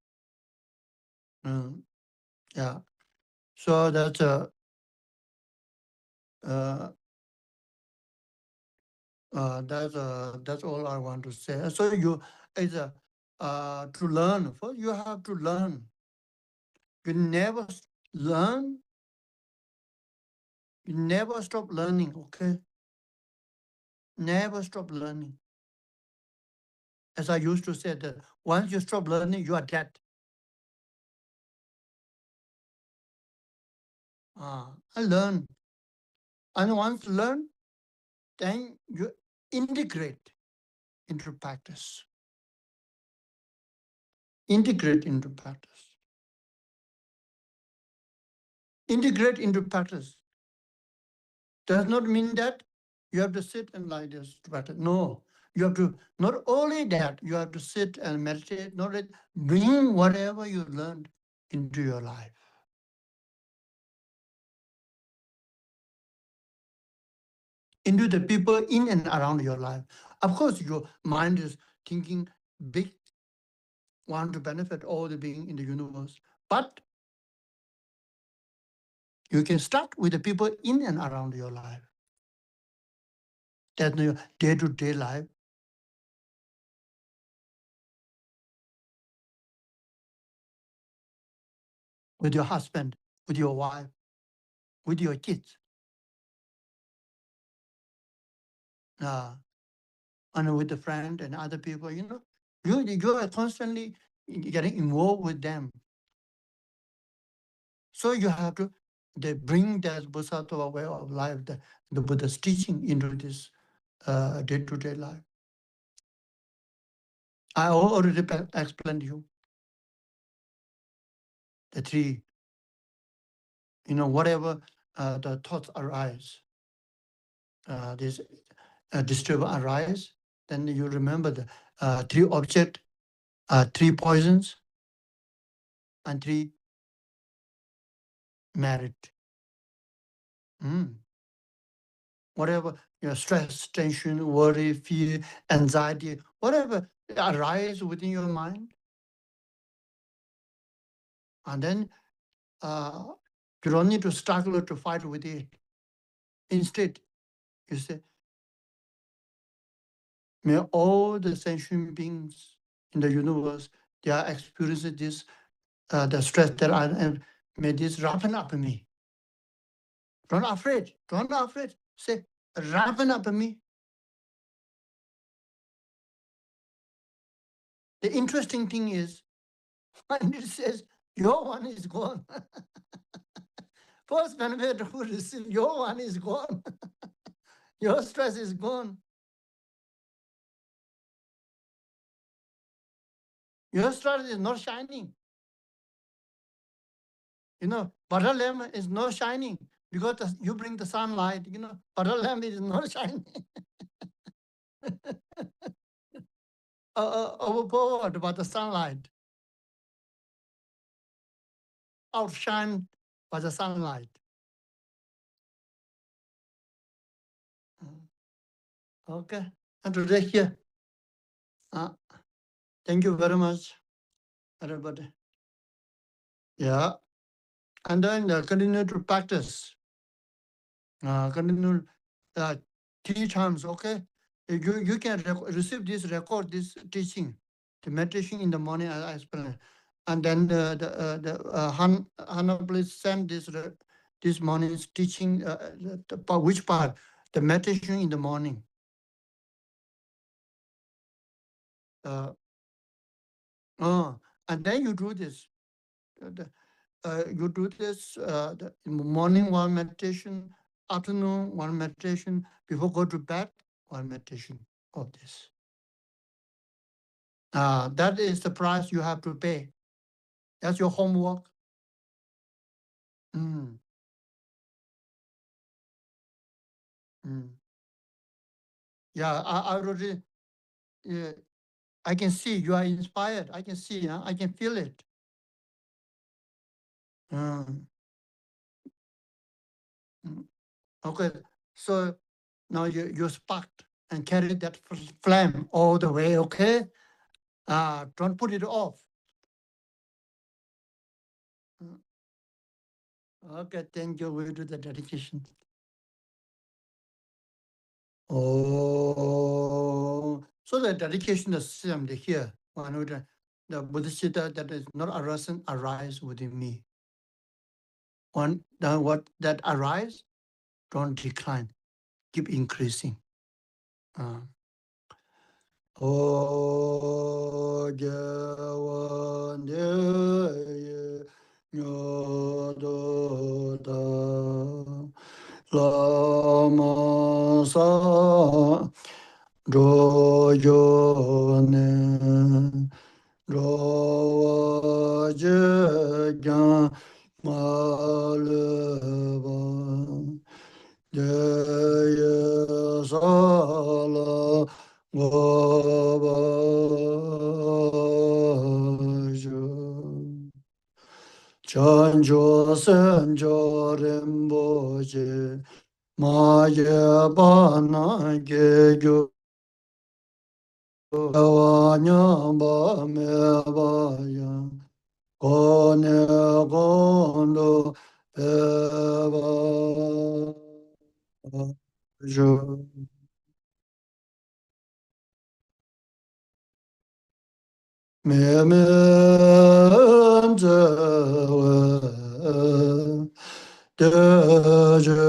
Yeah. So that's that's all I want to say. So you is to learn. First, you have to learn. You never learn. You never stop learning. Okay. Never stop learning. As I used to say that once you stop learning, you are dead. I learn. And once learn, then you integrate into practice. Integrate into practice. Integrate into practice does not mean that you have to sit and like this to practice. No, you have to, not only that, you have to sit and meditate, not only bring whatever you learned into your life. Into the people in and around your life. Of course, your mind is thinking big, want to benefit all the being in the universe. But you can start with the people in and around your life. That's your day-to-day life. With your husband, with your wife, with your kids. And with the friend and other people, you are constantly getting involved with them. So you have to bring that Bodhisattva way of life, the Buddha's teaching into this day-to-day life. I already explained to you the three, whatever the thoughts arise, this disturbance arise, then you remember the three objects, three poisons, and three merit. Whatever stress, tension, worry, fear, anxiety, whatever arise within your mind, and then you don't need to struggle to fight with it. Instead, you say, may all the sentient beings in the universe, they are experiencing this, the stress that I am, may this roughen up me. Don't afraid. Say, roughen up me. The interesting thing is, when it says, your one is gone. First benefit who receive, your one is gone. Your stress is gone. Your stress is not shining. Butter lamp is not shining because you bring the sunlight. Butter lamp is not shining. overpowered by the sunlight, outshined by the sunlight. Okay, and today here. Thank you very much, everybody. Yeah, and then continue to practice. Continue 3 times, okay? You can receive this record, this teaching, the meditation in the morning, I explained. And then Hannah, please send this morning's teaching, which part? The meditation in the morning. And then you do this. You do this the morning one meditation, afternoon one meditation, before go to bed one meditation of this. That is the price you have to pay. That's your homework. Mm. Mm. Yeah, I already. I can see you are inspired. I can see. I can feel it. Okay, so now you sparked and carry that flame all the way. Okay, don't put it off. Okay, thank you. We'll do the dedication. Oh, so the dedication is same here. The Bodhisattva that is not arise within me. What that arise, don't decline, keep increasing. Oh, Lama sa royo ne rowa je gyan ma le ba je ye sa la go ba je chan jo sen jo ren bo je ma ye ba na ge jo wa nya ba me ba ya ko ne ko ndo pe ba jo me me ze we de je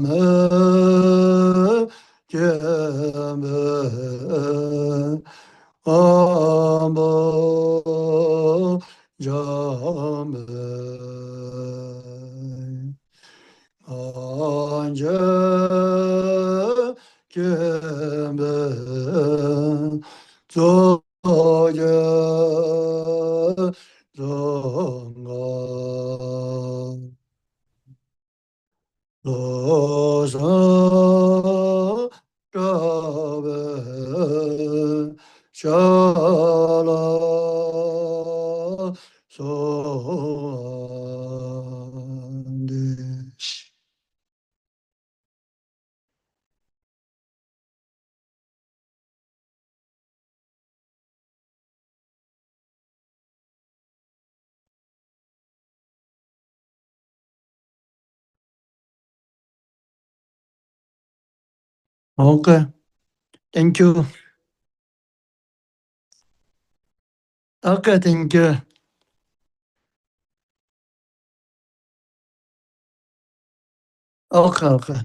me amo jame anje keme zoye zonga losa tabe shala soande. Okay, thank you. Okay, thank you. Okay, okay.